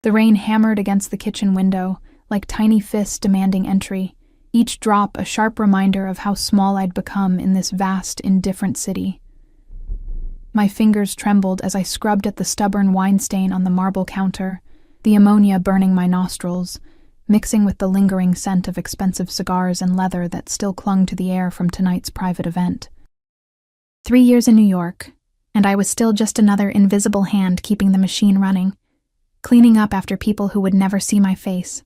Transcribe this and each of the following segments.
The rain hammered against the kitchen window, like tiny fists demanding entry, each drop a sharp reminder of how small I'd become in this vast, indifferent city. My fingers trembled as I scrubbed at the stubborn wine stain on the marble counter, the ammonia burning my nostrils, mixing with the lingering scent of expensive cigars and leather that still clung to the air from tonight's private event. 3 years in New York, and I was still just another invisible hand keeping the machine running, cleaning up after people who would never see my face.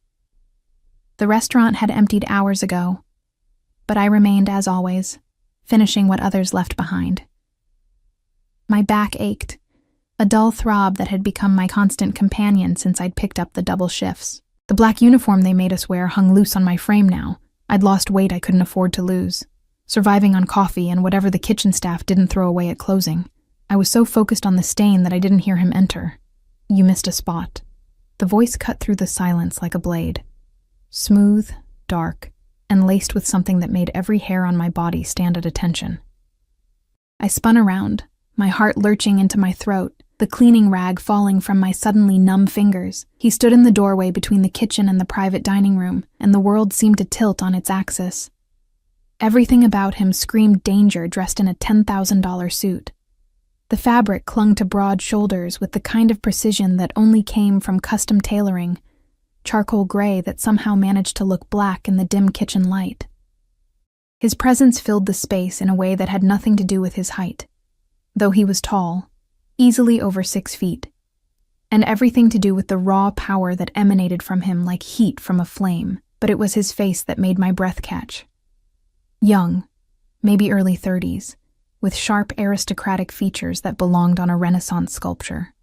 The restaurant had emptied hours ago, but I remained as always, finishing what others left behind. My back ached, a dull throb that had become my constant companion since I'd picked up the double shifts. The black uniform they made us wear hung loose on my frame now. I'd lost weight I couldn't afford to lose, surviving on coffee and whatever the kitchen staff didn't throw away at closing. I was so focused on the stain that I didn't hear him enter. "You missed a spot." The voice cut through the silence like a blade. Smooth, dark, and laced with something that made every hair on my body stand at attention. I spun around, my heart lurching into my throat, the cleaning rag falling from my suddenly numb fingers. He stood in the doorway between the kitchen and the private dining room, and the world seemed to tilt on its axis. Everything about him screamed danger dressed in a $10,000 suit. The fabric clung to broad shoulders with the kind of precision that only came from custom tailoring, charcoal gray that somehow managed to look black in the dim kitchen light. His presence filled the space in a way that had nothing to do with his height, though he was tall, easily over 6 feet, and everything to do with the raw power that emanated from him like heat from a flame, but it was his face that made my breath catch. Young, maybe early 30s, with sharp aristocratic features that belonged on a Renaissance sculpture.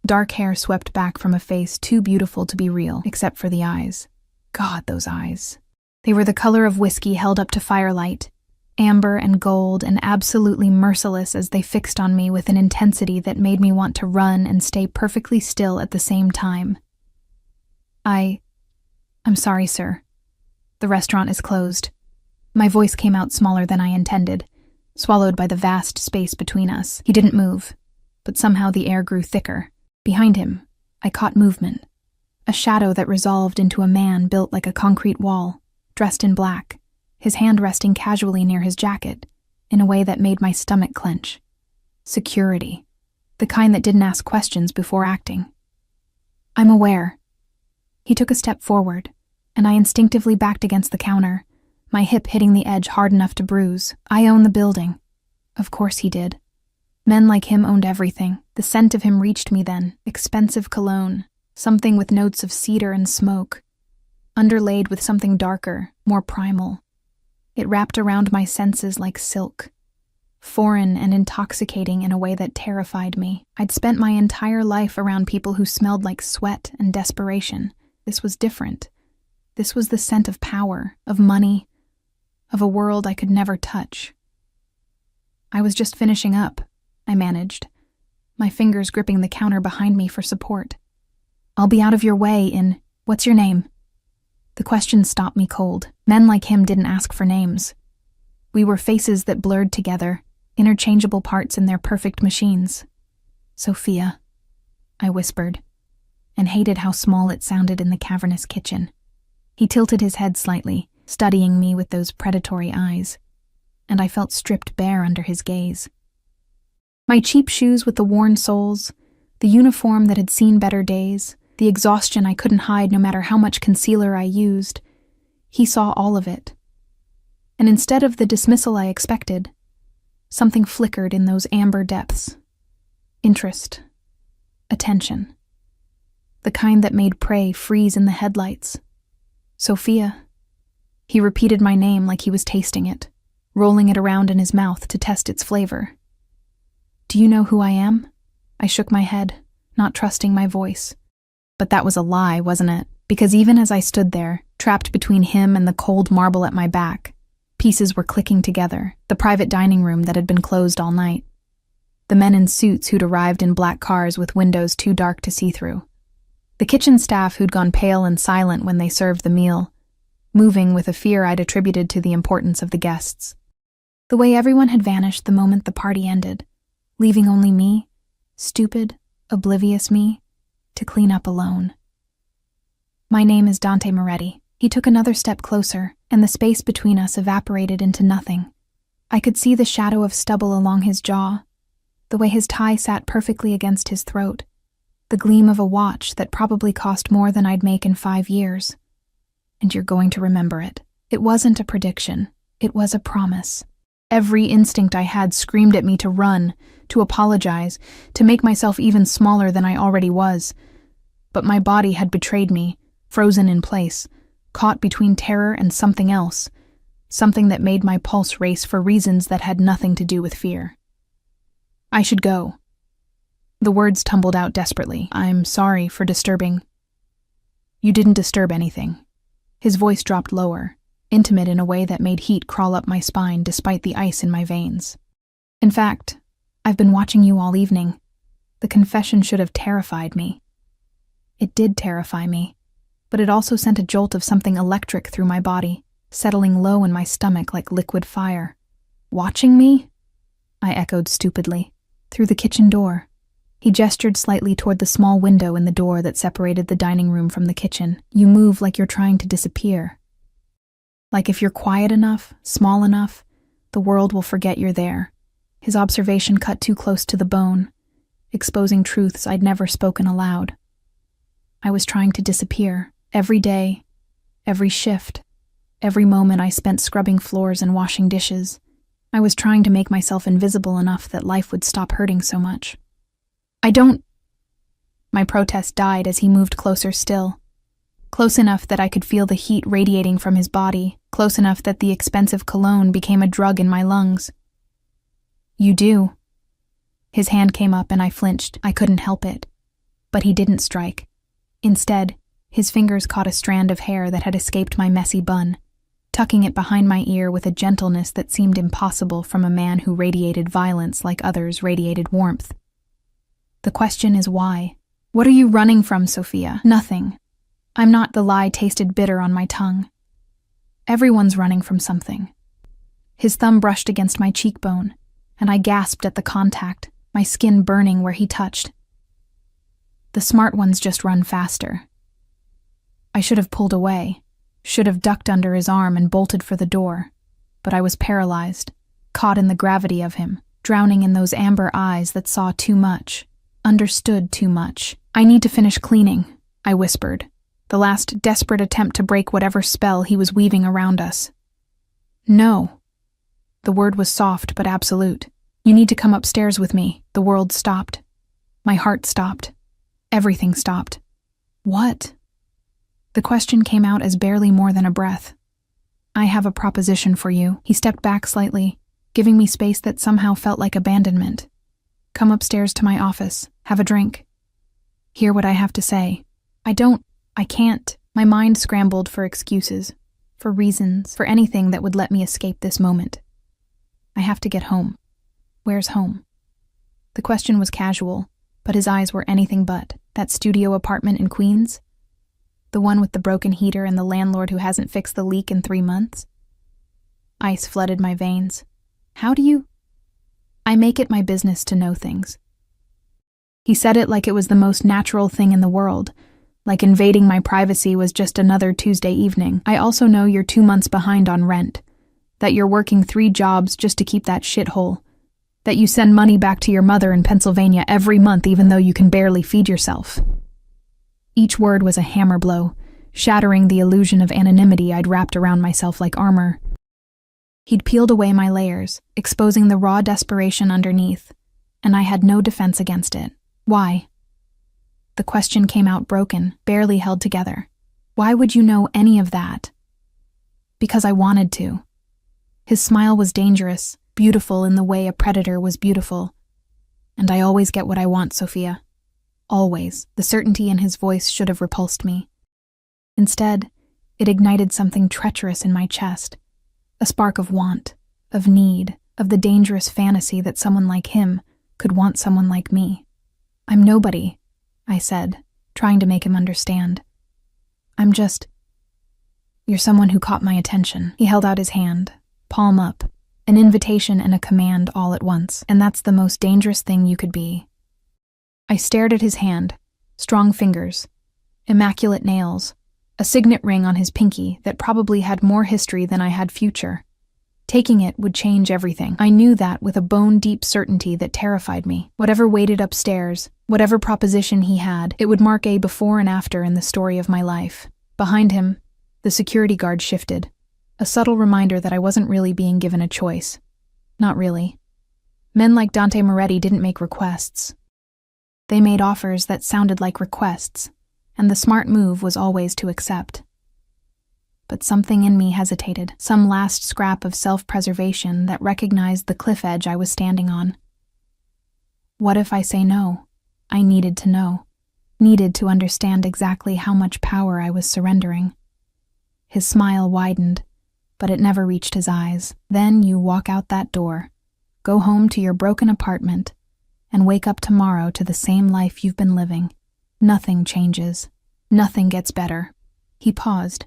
Dark hair swept back from a face too beautiful to be real, except for the eyes. God, those eyes. They were the color of whiskey held up to firelight, amber and gold and absolutely merciless as they fixed on me with an intensity that made me want to run and stay perfectly still at the same time. I'm sorry, sir. The restaurant is closed. My voice came out smaller than I intended, swallowed by the vast space between us. He didn't move, but somehow the air grew thicker. Behind him, I caught movement, a shadow that resolved into a man built like a concrete wall, dressed in black, his hand resting casually near his jacket, in a way that made my stomach clench. Security, the kind that didn't ask questions before acting. "I'm aware." He took a step forward, and I instinctively backed against the counter, my hip hitting the edge hard enough to bruise. "I own the building." Of course he did. Men like him owned everything. The scent of him reached me then, expensive cologne, something with notes of cedar and smoke, underlaid with something darker, more primal. It wrapped around my senses like silk, foreign and intoxicating in a way that terrified me. I'd spent my entire life around people who smelled like sweat and desperation. This was different. This was the scent of power, of money, of a world I could never touch. I was just finishing up, I managed, my fingers gripping the counter behind me for support. "I'll be out of your way in... What's your name?" The question stopped me cold. Men like him didn't ask for names. We were faces that blurred together, interchangeable parts in their perfect machines. "Sophia," I whispered, and hated how small it sounded in the cavernous kitchen. He tilted his head slightly, studying me with those predatory eyes, and I felt stripped bare under his gaze. My cheap shoes with the worn soles, the uniform that had seen better days, the exhaustion I couldn't hide no matter how much concealer I used, he saw all of it. And instead of the dismissal I expected, something flickered in those amber depths. Interest. Attention. The kind that made prey freeze in the headlights. "Sophia." He repeated my name like he was tasting it, rolling it around in his mouth to test its flavor. "Do you know who I am?" I shook my head, not trusting my voice. But that was a lie, wasn't it? Because even as I stood there, trapped between him and the cold marble at my back, pieces were clicking together, the private dining room that had been closed all night. The men in suits who'd arrived in black cars with windows too dark to see through. The kitchen staff who'd gone pale and silent when they served the meal, moving with a fear I'd attributed to the importance of the guests. The way everyone had vanished the moment the party ended, leaving only me, stupid, oblivious me, to clean up alone. My name is Dante Moretti. He took another step closer, and the space between us evaporated into nothing. I could see the shadow of stubble along his jaw, the way his tie sat perfectly against his throat, the gleam of a watch that probably cost more than I'd make in 5 years. And you're going to remember it. It wasn't a prediction. It was a promise. Every instinct I had screamed at me to run, to apologize, to make myself even smaller than I already was. But my body had betrayed me, frozen in place, caught between terror and something else, something that made my pulse race for reasons that had nothing to do with fear. I should go. The words tumbled out desperately. I'm sorry for disturbing. You didn't disturb anything. His voice dropped lower, intimate in a way that made heat crawl up my spine despite the ice in my veins. In fact, I've been watching you all evening. The confession should have terrified me. It did terrify me, but it also sent a jolt of something electric through my body, settling low in my stomach like liquid fire. Watching me? I echoed stupidly. Through the kitchen door. He gestured slightly toward the small window in the door that separated the dining room from the kitchen. You move like you're trying to disappear. Like if you're quiet enough, small enough, the world will forget you're there. His observation cut too close to the bone, exposing truths I'd never spoken aloud. I was trying to disappear. Every day, every shift, every moment I spent scrubbing floors and washing dishes. I was trying to make myself invisible enough that life would stop hurting so much. I don't... My protest died as he moved closer still. Close enough that I could feel the heat radiating from his body, close enough that the expensive cologne became a drug in my lungs. You do. His hand came up and I flinched. I couldn't help it. But he didn't strike. Instead, his fingers caught a strand of hair that had escaped my messy bun, tucking it behind my ear with a gentleness that seemed impossible from a man who radiated violence like others radiated warmth. The question is why? What are you running from, Sophia? Nothing. I'm not. The lie tasted bitter on my tongue. Everyone's running from something. His thumb brushed against my cheekbone, and I gasped at the contact, my skin burning where he touched. The smart ones just run faster. I should have pulled away, should have ducked under his arm and bolted for the door, but I was paralyzed, caught in the gravity of him, drowning in those amber eyes that saw too much, understood too much. I need to finish cleaning, I whispered, the last desperate attempt to break whatever spell he was weaving around us. No. The word was soft but absolute. You need to come upstairs with me. The world stopped. My heart stopped. Everything stopped. What? The question came out as barely more than a breath. I have a proposition for you. He stepped back slightly, giving me space that somehow felt like abandonment. Come upstairs to my office. Have a drink. Hear what I have to say. I can't. My mind scrambled for excuses, for reasons, for anything that would let me escape this moment. I have to get home. Where's home? The question was casual, but his eyes were anything but. That studio apartment in Queens? The one with the broken heater and the landlord who hasn't fixed the leak in 3 months? Ice flooded my veins. How do you? I make it my business to know things. He said it like it was the most natural thing in the world, like invading my privacy was just another Tuesday evening. I also know you're 2 months behind on rent, that you're working 3 jobs just to keep that shithole, that you send money back to your mother in Pennsylvania every month even though you can barely feed yourself. Each word was a hammer blow, shattering the illusion of anonymity I'd wrapped around myself like armor. He'd peeled away my layers, exposing the raw desperation underneath, and I had no defense against it. Why? The question came out broken, barely held together. Why would you know any of that? Because I wanted to. His smile was dangerous, beautiful in the way a predator was beautiful. And I always get what I want, Sophia. Always. The certainty in his voice should have repulsed me. Instead, it ignited something treacherous in my chest. A spark of want, of need, of the dangerous fantasy that someone like him could want someone like me. I'm nobody, I said, trying to make him understand. You're someone who caught my attention. He held out his hand, palm up, an invitation and a command all at once, and that's the most dangerous thing you could be. I stared at his hand, Strong fingers, immaculate nails, a signet ring on his pinky that probably had more history than I had future. Taking it would change everything. I knew that with a bone-deep certainty that terrified me. Whatever waited upstairs, whatever proposition he had, it would mark a before and after in the story of my life. Behind him, the security guard shifted, a subtle reminder that I wasn't really being given a choice. Not really. Men like Dante Moretti didn't make requests. They made offers that sounded like requests, and the smart move was always to accept. But something in me hesitated, some last scrap of self-preservation that recognized the cliff edge I was standing on. What if I say no? I needed to know, needed to understand exactly how much power I was surrendering. His smile widened, but it never reached his eyes. Then you walk out that door, go home to your broken apartment, and wake up tomorrow to the same life you've been living. Nothing changes. Nothing gets better. He paused,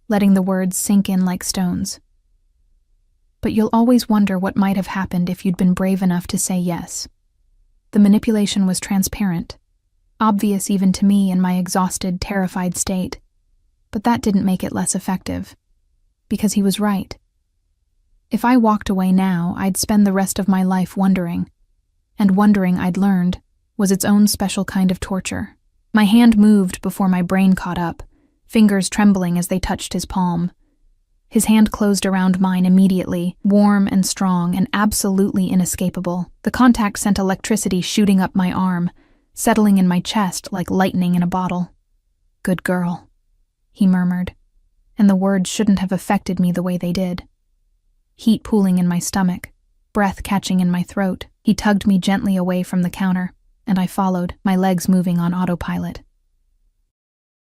letting the words sink in like stones. But you'll always wonder what might have happened if you'd been brave enough to say yes. The manipulation was transparent, obvious even to me in my exhausted, terrified state. But that didn't make it less effective, because he was right. If I walked away now, I'd spend the rest of my life wondering, and wondering, I'd learned, was its own special kind of torture. My hand moved before my brain caught up, fingers trembling as they touched his palm. His hand closed around mine immediately, warm and strong and absolutely inescapable. The contact sent electricity shooting up my arm, settling in my chest like lightning in a bottle. "Good girl," he murmured, and the words shouldn't have affected me the way they did. Heat pooling in my stomach, breath catching in my throat, he tugged me gently away from the counter, and I followed, my legs moving on autopilot.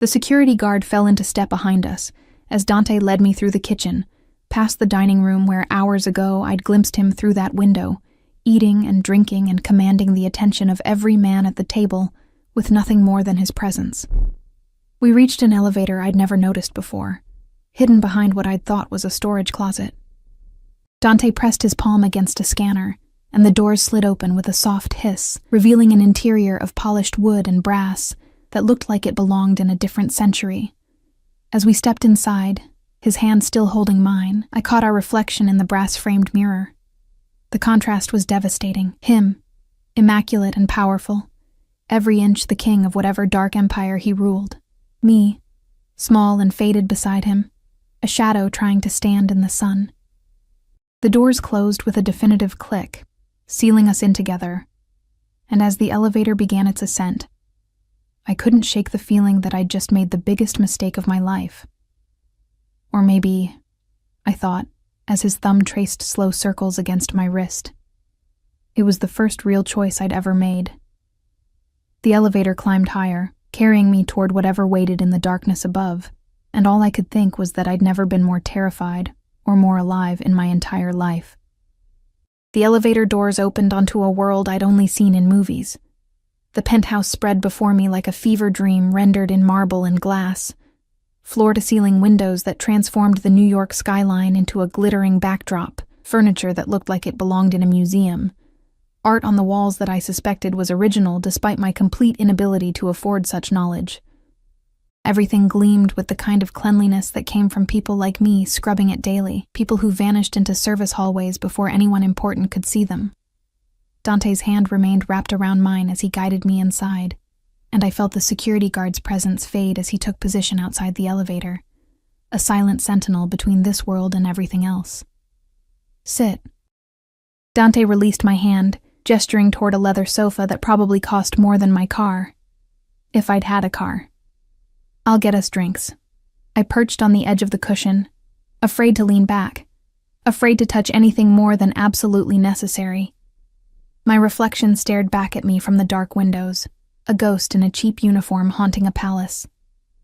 The security guard fell into step behind us as Dante led me through the kitchen, past the dining room where hours ago I'd glimpsed him through that window, eating and drinking and commanding the attention of every man at the table with nothing more than his presence. We reached an elevator I'd never noticed before, hidden behind what I'd thought was a storage closet. Dante pressed his palm against a scanner, and the doors slid open with a soft hiss, revealing an interior of polished wood and brass that looked like it belonged in a different century. As we stepped inside, his hand still holding mine, I caught our reflection in the brass-framed mirror. The contrast was devastating. Him, immaculate and powerful, every inch the king of whatever dark empire he ruled. Me, small and faded beside him, a shadow trying to stand in the sun. The doors closed with a definitive click, sealing us in together, and as the elevator began its ascent, I couldn't shake the feeling that I'd just made the biggest mistake of my life. Or maybe, I thought, as his thumb traced slow circles against my wrist, it was the first real choice I'd ever made. The elevator climbed higher, carrying me toward whatever waited in the darkness above, and all I could think was that I'd never been more terrified or more alive in my entire life. The elevator doors opened onto a world I'd only seen in movies. The penthouse spread before me like a fever dream rendered in marble and glass, floor-to-ceiling windows that transformed the New York skyline into a glittering backdrop, furniture that looked like it belonged in a museum, art on the walls that I suspected was original despite my complete inability to afford such knowledge. Everything gleamed with the kind of cleanliness that came from people like me scrubbing it daily, people who vanished into service hallways before anyone important could see them. Dante's hand remained wrapped around mine as he guided me inside, and I felt the security guard's presence fade as he took position outside the elevator, a silent sentinel between this world and everything else. "Sit." Dante released my hand, gesturing toward a leather sofa that probably cost more than my car, if I'd had a car. "I'll get us drinks." I perched on the edge of the cushion, afraid to lean back, afraid to touch anything more than absolutely necessary. My reflection stared back at me from the dark windows, a ghost in a cheap uniform haunting a palace.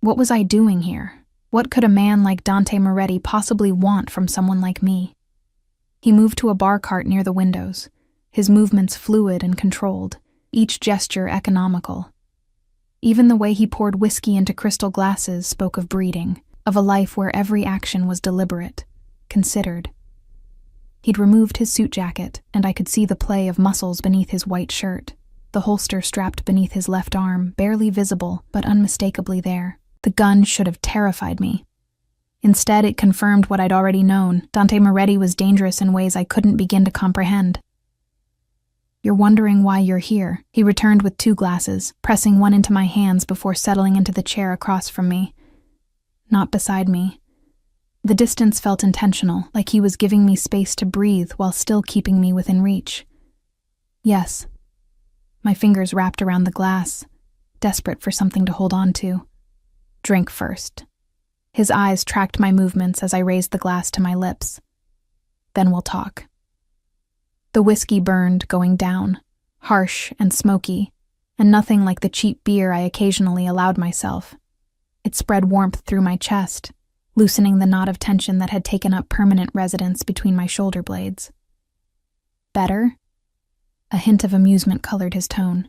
What was I doing here? What could a man like Dante Moretti possibly want from someone like me? He moved to a bar cart near the windows, his movements fluid and controlled, each gesture economical. Even the way he poured whiskey into crystal glasses spoke of breeding, of a life where every action was deliberate, considered. He'd removed his suit jacket, and I could see the play of muscles beneath his white shirt. the holster strapped beneath his left arm, barely visible, but unmistakably there. The gun should have terrified me. Instead, it confirmed what I'd already known. Dante Moretti was dangerous in ways I couldn't begin to comprehend. "You're wondering why you're here," he returned with 2 glasses, pressing one into my hands before settling into the chair across from me. Not beside me. The distance felt intentional, like he was giving me space to breathe while still keeping me within reach. "Yes." My fingers wrapped around the glass, desperate for something to hold on to. "Drink first." His eyes tracked my movements as I raised the glass to my lips. "Then we'll talk." The whiskey burned, going down, harsh and smoky, and nothing like the cheap beer I occasionally allowed myself. It spread warmth through my chest, loosening the knot of tension that had taken up permanent residence between my shoulder blades. "Better?" A hint of amusement colored his tone.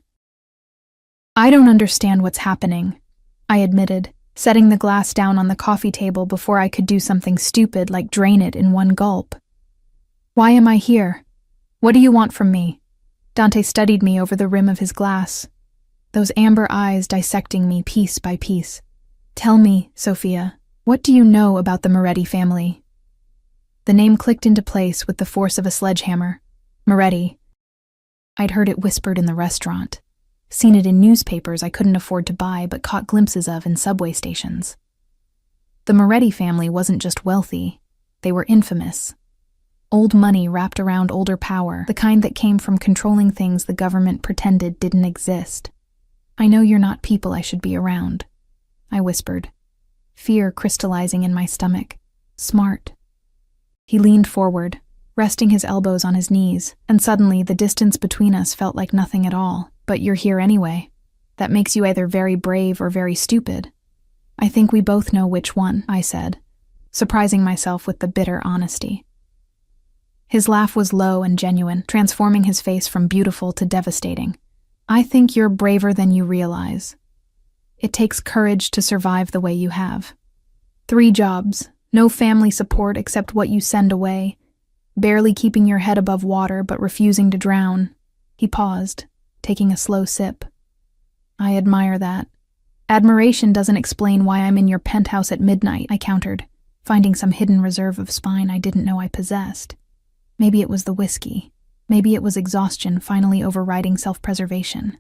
"I don't understand what's happening," I admitted, setting the glass down on the coffee table before I could do something stupid like drain it in one gulp. "Why am I here? What do you want from me?" Dante studied me over the rim of his glass, those amber eyes dissecting me piece by piece. "Tell me, Sophia, what do you know about the Moretti family?" The name clicked into place with the force of a sledgehammer. Moretti. I'd heard it whispered in the restaurant, seen it in newspapers I couldn't afford to buy but caught glimpses of in subway stations. The Moretti family wasn't just wealthy, they were infamous. Old money wrapped around older power, the kind that came from controlling things the government pretended didn't exist. "I know you're not people I should be around," I whispered, fear crystallizing in my stomach. "Smart." He leaned forward, resting his elbows on his knees, and suddenly the distance between us felt like nothing at all. "But you're here anyway. That makes you either very brave or very stupid." "I think we both know which one," I said, surprising myself with the bitter honesty. His laugh was low and genuine, transforming his face from beautiful to devastating. "I think you're braver than you realize. It takes courage to survive the way you have. 3 jobs, no family support except what you send away, barely keeping your head above water but refusing to drown." He paused, taking a slow sip. "I admire that." "Admiration doesn't explain why I'm in your penthouse at midnight," I countered, finding some hidden reserve of spine I didn't know I possessed. Maybe it was the whiskey. Maybe it was exhaustion finally overriding self-preservation.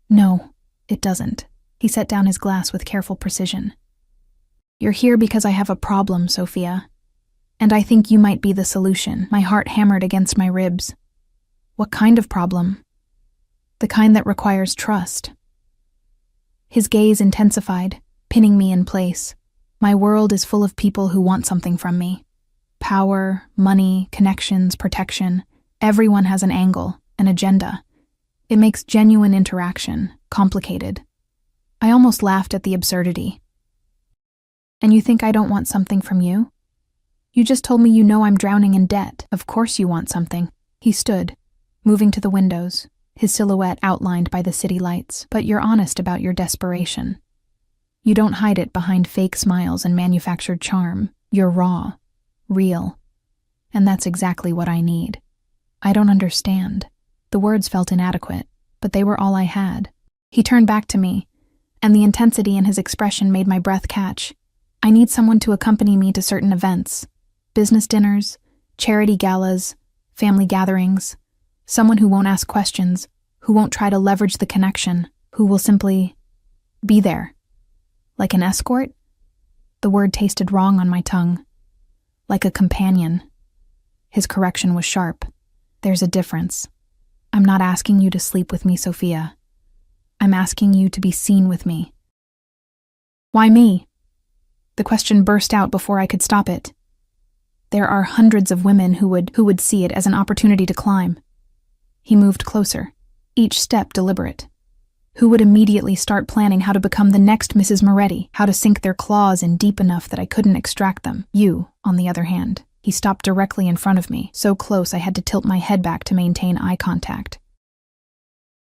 "No, it doesn't." He set down his glass with careful precision. "You're here because I have a problem, Sophia. And I think you might be the solution." My heart hammered against my ribs. "What kind of problem?" "The kind that requires trust." His gaze intensified, pinning me in place. "My world is full of people who want something from me. Power, money, connections, protection. Everyone has an angle, an agenda. It makes genuine interaction complicated." I almost laughed at the absurdity. "And you think I don't want something from you? You just told me you know I'm drowning in debt. Of course you want something." He stood, moving to the windows, his silhouette outlined by the city lights. "But you're honest about your desperation. You don't hide it behind fake smiles and manufactured charm. You're raw, real. And that's exactly what I need." "I don't understand." The words felt inadequate, but they were all I had. He turned back to me, and the intensity in his expression made my breath catch. "I need someone to accompany me to certain events. Business dinners, charity galas, family gatherings. Someone who won't ask questions, who won't try to leverage the connection, who will simply be there." "Like an escort?" The word tasted wrong on my tongue. "Like a companion." His correction was sharp. "There's a difference. I'm not asking you to sleep with me, Sophia. I'm asking you to be seen with me." "Why me?" The question burst out before I could stop it. "There are hundreds of women who would see it as an opportunity to climb." He moved closer, each step deliberate. "Who would immediately start planning how to become the next Mrs. Moretti, how to sink their claws in deep enough that I couldn't extract them. You, on the other hand." He stopped directly in front of me, so close I had to tilt my head back to maintain eye contact.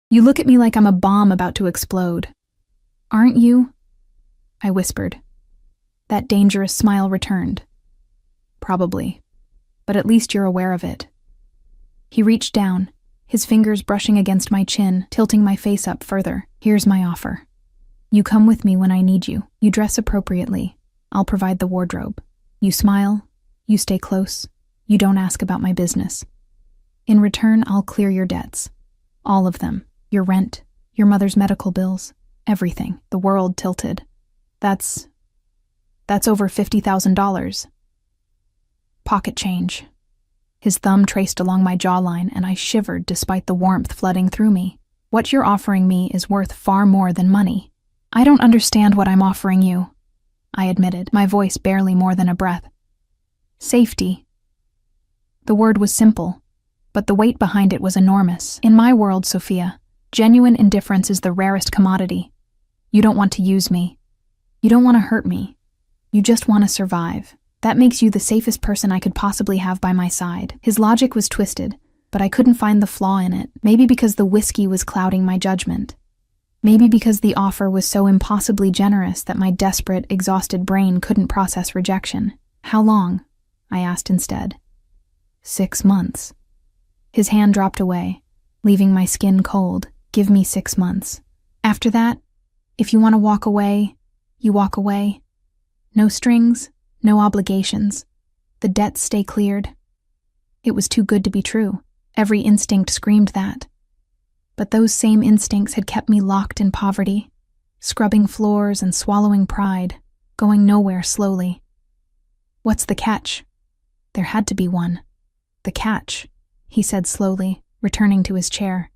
"You look at me like I'm a bomb about to explode. Aren't you?" I whispered. That dangerous smile returned. "Probably, but at least you're aware of it." He reached down, his fingers brushing against my chin, tilting my face up further. Here's my offer. You come with me when I need you. You dress appropriately. I'll provide the wardrobe. You smile. You stay close. You don't ask about my business. In return, I'll clear your debts. All of them. Your rent, your mother's medical bills, everything. The world tilted. That's over $50,000. Pocket change. His thumb traced along my jawline, and I shivered despite the warmth flooding through me. What you're offering me is worth far more than money. I don't understand what I'm offering you, I admitted, my voice barely more than a breath. Safety. The word was simple, but the weight behind it was enormous. In my world, Sophia, genuine indifference is the rarest commodity. You don't want to use me. You don't want to hurt me. You just want to survive. That makes you the safest person I could possibly have by my side. His logic was twisted, but I couldn't find the flaw in it. Maybe because the whiskey was clouding my judgment. Maybe because the offer was so impossibly generous that my desperate, exhausted brain couldn't process rejection. How long? I asked instead. 6 months. His hand dropped away, leaving my skin cold. Give me 6 months. After that, if you want to walk away, you walk away. No strings, no obligations. The debts stay cleared. It was too good to be true. Every instinct screamed that. But those same instincts had kept me locked in poverty, scrubbing floors and swallowing pride, going nowhere slowly. What's the catch? There had to be one. The catch, he said slowly, returning to his chair,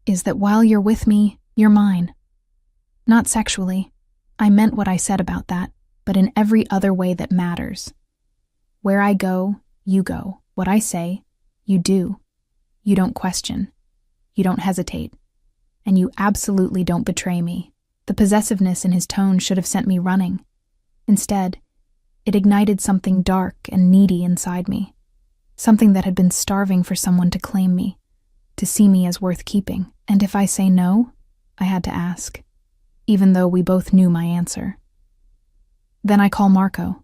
is that while you're with me, you're mine. Not sexually. I meant what I said about that, but in every other way that matters. Where I go, you go. What I say, you do. You don't question. You don't hesitate. And you absolutely don't betray me. The possessiveness in his tone should have sent me running. Instead, it ignited something dark and needy inside me. Something that had been starving for someone to claim me, to see me as worth keeping. And if I say no, I had to ask, even though we both knew my answer. Then I call Marco.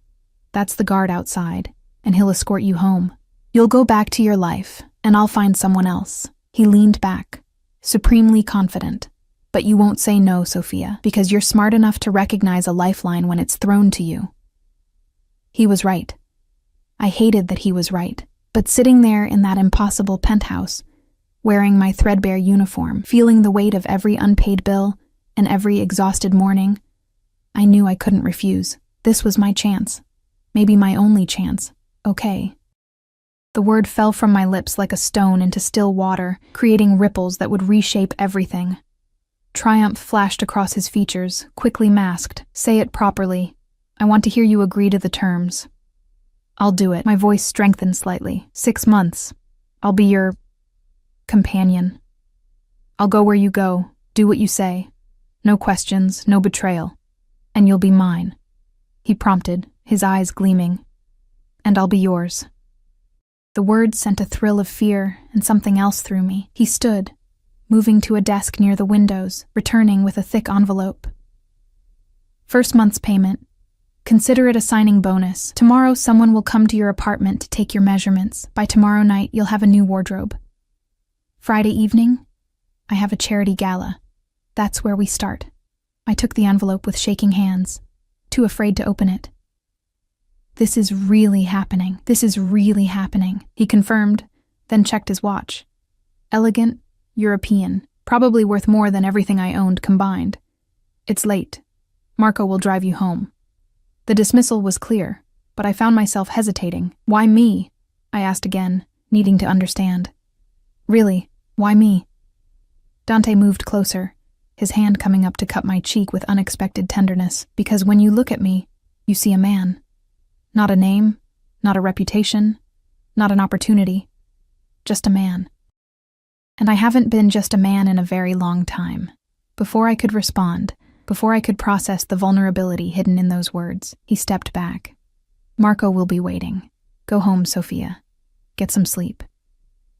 That's the guard outside, and he'll escort you home. You'll go back to your life, and I'll find someone else. He leaned back, supremely confident. But you won't say no, Sophia, because you're smart enough to recognize a lifeline when it's thrown to you. He was right. I hated that he was right. But sitting there in that impossible penthouse, wearing my threadbare uniform, feeling the weight of every unpaid bill and every exhausted morning, I knew I couldn't refuse. This was my chance. Maybe my only chance. Okay. The word fell from my lips like a stone into still water, creating ripples that would reshape everything. Triumph flashed across his features, quickly masked. Say it properly. I want to hear you agree to the terms. I'll do it. My voice strengthened slightly. 6 months. I'll be your companion. I'll go where you go, do what you say. No questions, no betrayal. And you'll be mine. He prompted, his eyes gleaming. And I'll be yours. The words sent a thrill of fear and something else through me. He stood, moving to a desk near the windows, returning with a thick envelope. First month's payment. Consider it a signing bonus. Tomorrow someone will come to your apartment to take your measurements. By tomorrow night, you'll have a new wardrobe. Friday evening, I have a charity gala. That's where we start. I took the envelope with shaking hands, too afraid to open it. This is really happening. This is really happening, he confirmed, then checked his watch. Elegant, European, probably worth more than everything I owned combined. It's late. Marco will drive you home. The dismissal was clear, but I found myself hesitating. Why me? I asked again, needing to understand. Really, why me? Dante moved closer, his hand coming up to cup my cheek with unexpected tenderness, because when you look at me, you see a man. Not a name, not a reputation, not an opportunity, just a man. And I haven't been just a man in a very long time. Before I could respond, before I could process the vulnerability hidden in those words, he stepped back. Marco will be waiting. Go home, Sophia. Get some sleep.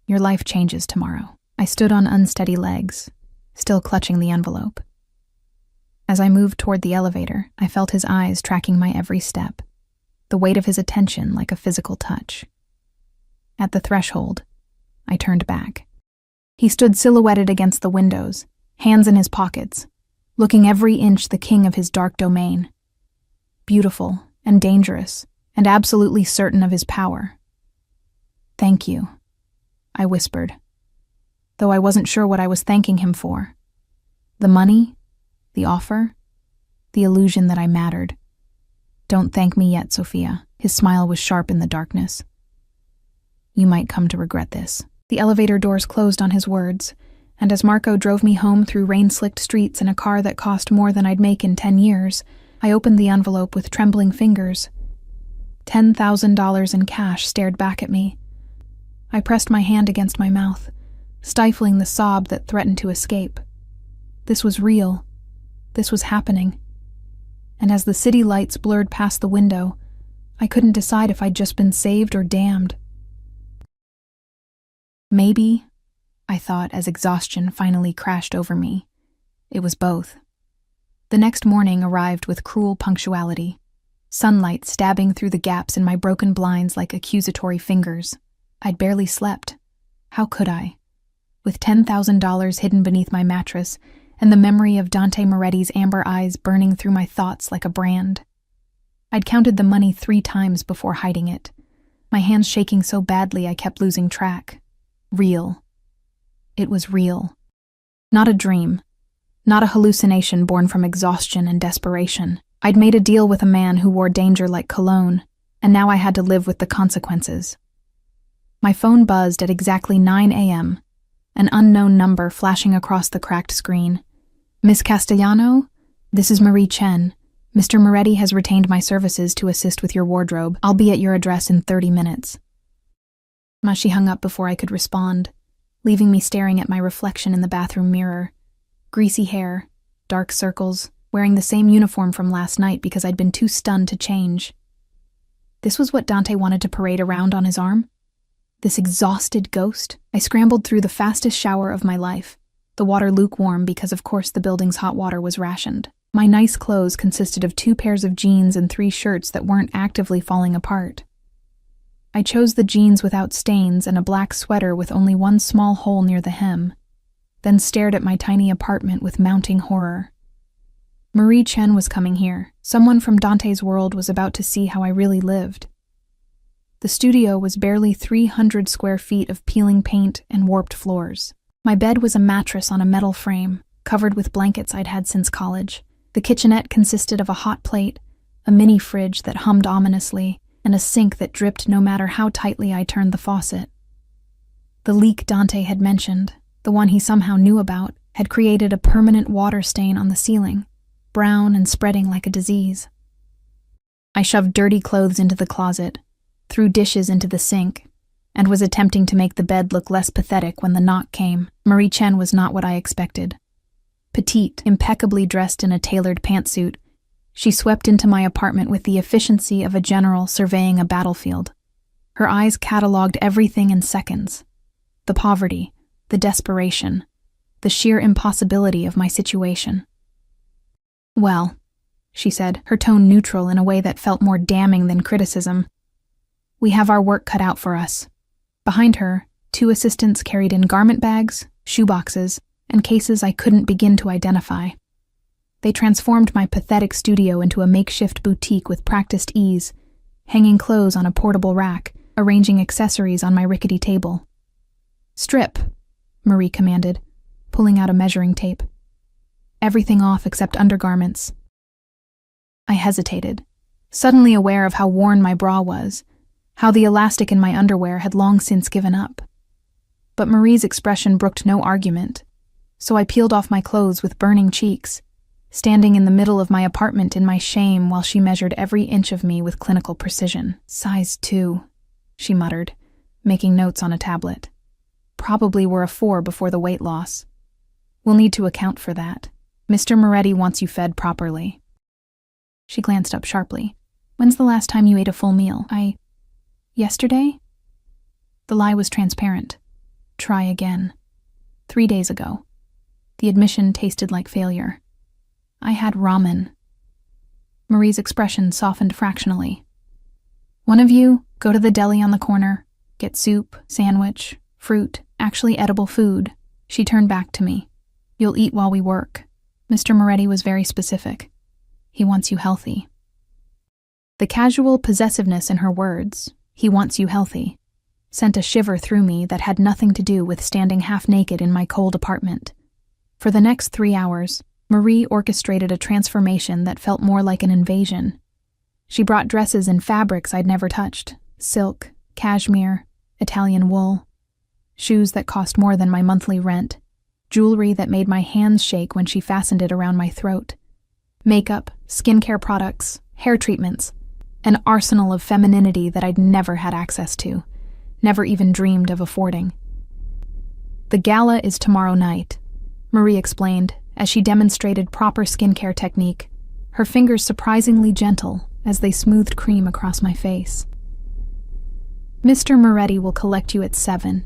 Your life changes tomorrow. I stood on unsteady legs, still clutching the envelope. As I moved toward the elevator, I felt his eyes tracking my every step, the weight of his attention like a physical touch. At the threshold, I turned back. He stood silhouetted against the windows, hands in his pockets, looking every inch the king of his dark domain. Beautiful and dangerous, and absolutely certain of his power. "Thank you," I whispered, though I wasn't sure what I was thanking him for. The money? The offer? The illusion that I mattered. "Don't thank me yet, Sophia." His smile was sharp in the darkness. "You might come to regret this." The elevator doors closed on his words, and as Marco drove me home through rain-slicked streets in a car that cost more than I'd make in 10 years, I opened the envelope with trembling fingers. $10,000 in cash stared back at me. I pressed my hand against my mouth, stifling the sob that threatened to escape. This was real. This was happening. And as the city lights blurred past the window, I couldn't decide if I'd just been saved or damned. Maybe, I thought as exhaustion finally crashed over me. It was both. The next morning arrived with cruel punctuality, sunlight stabbing through the gaps in my broken blinds like accusatory fingers. I'd barely slept. How could I? With $10,000 hidden beneath my mattress and the memory of Dante Moretti's amber eyes burning through my thoughts like a brand. I'd counted the money 3 times before hiding it, my hands shaking so badly I kept losing track. Real. It was real. Not a dream. Not a hallucination born from exhaustion and desperation. I'd made a deal with a man who wore danger like cologne, and now I had to live with the consequences. My phone buzzed at exactly 9 a.m., an unknown number flashing across the cracked screen. "Miss Castellano? This is Marie Chen. Mr. Moretti has retained my services to assist with your wardrobe. I'll be at your address in 30 minutes. She hung up before I could respond, leaving me staring at my reflection in the bathroom mirror. Greasy hair, dark circles, wearing the same uniform from last night because I'd been too stunned to change. This was what Dante wanted to parade around on his arm? This exhausted ghost? I scrambled through the fastest shower of my life, the water lukewarm because of course the building's hot water was rationed. My nice clothes consisted of 2 pairs of jeans and 3 shirts that weren't actively falling apart. I chose the jeans without stains and a black sweater with only 1 small hole near the hem, then stared at my tiny apartment with mounting horror. Marie Chen was coming here. Someone from Dante's world was about to see how I really lived. The studio was barely 300 square feet of peeling paint and warped floors. My bed was a mattress on a metal frame, covered with blankets I'd had since college. The kitchenette consisted of a hot plate, a mini fridge that hummed ominously, and a sink that dripped no matter how tightly I turned the faucet. The leak Dante had mentioned, the one he somehow knew about, had created a permanent water stain on the ceiling, brown and spreading like a disease. I shoved dirty clothes into the closet, threw dishes into the sink, and was attempting to make the bed look less pathetic when the knock came. Marie Chen was not what I expected. Petite, impeccably dressed in a tailored pantsuit, she swept into my apartment with the efficiency of a general surveying a battlefield. Her eyes cataloged everything in seconds. The poverty, the desperation, the sheer impossibility of my situation. "Well," she said, her tone neutral in a way that felt more damning than criticism, "we have our work cut out for us." Behind her, 2 assistants carried in garment bags, shoeboxes, and cases I couldn't begin to identify. They transformed my pathetic studio into a makeshift boutique with practiced ease, hanging clothes on a portable rack, arranging accessories on my rickety table. "Strip," Marie commanded, pulling out a measuring tape. "Everything off except undergarments." I hesitated, suddenly aware of how worn my bra was, how the elastic in my underwear had long since given up. But Marie's expression brooked no argument, so I peeled off my clothes with burning cheeks, standing in the middle of my apartment in my shame while she measured every inch of me with clinical precision. "Size 2, she muttered, making notes on a tablet. "Probably were a 4 before the weight loss. We'll need to account for that. Mr. Moretti wants you fed properly." She glanced up sharply. "When's the last time you ate a full meal?" Yesterday? The lie was transparent. Try again. 3 days ago. The admission tasted like failure. I had ramen. Marie's expression softened fractionally. "One of you, go to the deli on the corner, get soup, sandwich, fruit, actually edible food, She turned back to me. You'll eat while we work. Mr. Moretti was very specific. He wants you healthy. The casual possessiveness in her words, he wants you healthy, sent a shiver through me that had nothing to do with standing half naked in my cold apartment. For the next 3 hours, Marie orchestrated a transformation that felt more like an invasion. She brought dresses and fabrics I'd never touched, silk, cashmere, Italian wool, shoes that cost more than my monthly rent, jewelry that made my hands shake when she fastened it around my throat, makeup, skincare products, hair treatments, an arsenal of femininity that I'd never had access to, never even dreamed of affording. The gala is tomorrow night, Marie explained as she demonstrated proper skincare technique, her fingers surprisingly gentle as they smoothed cream across my face. Mr. Moretti will collect you at 7.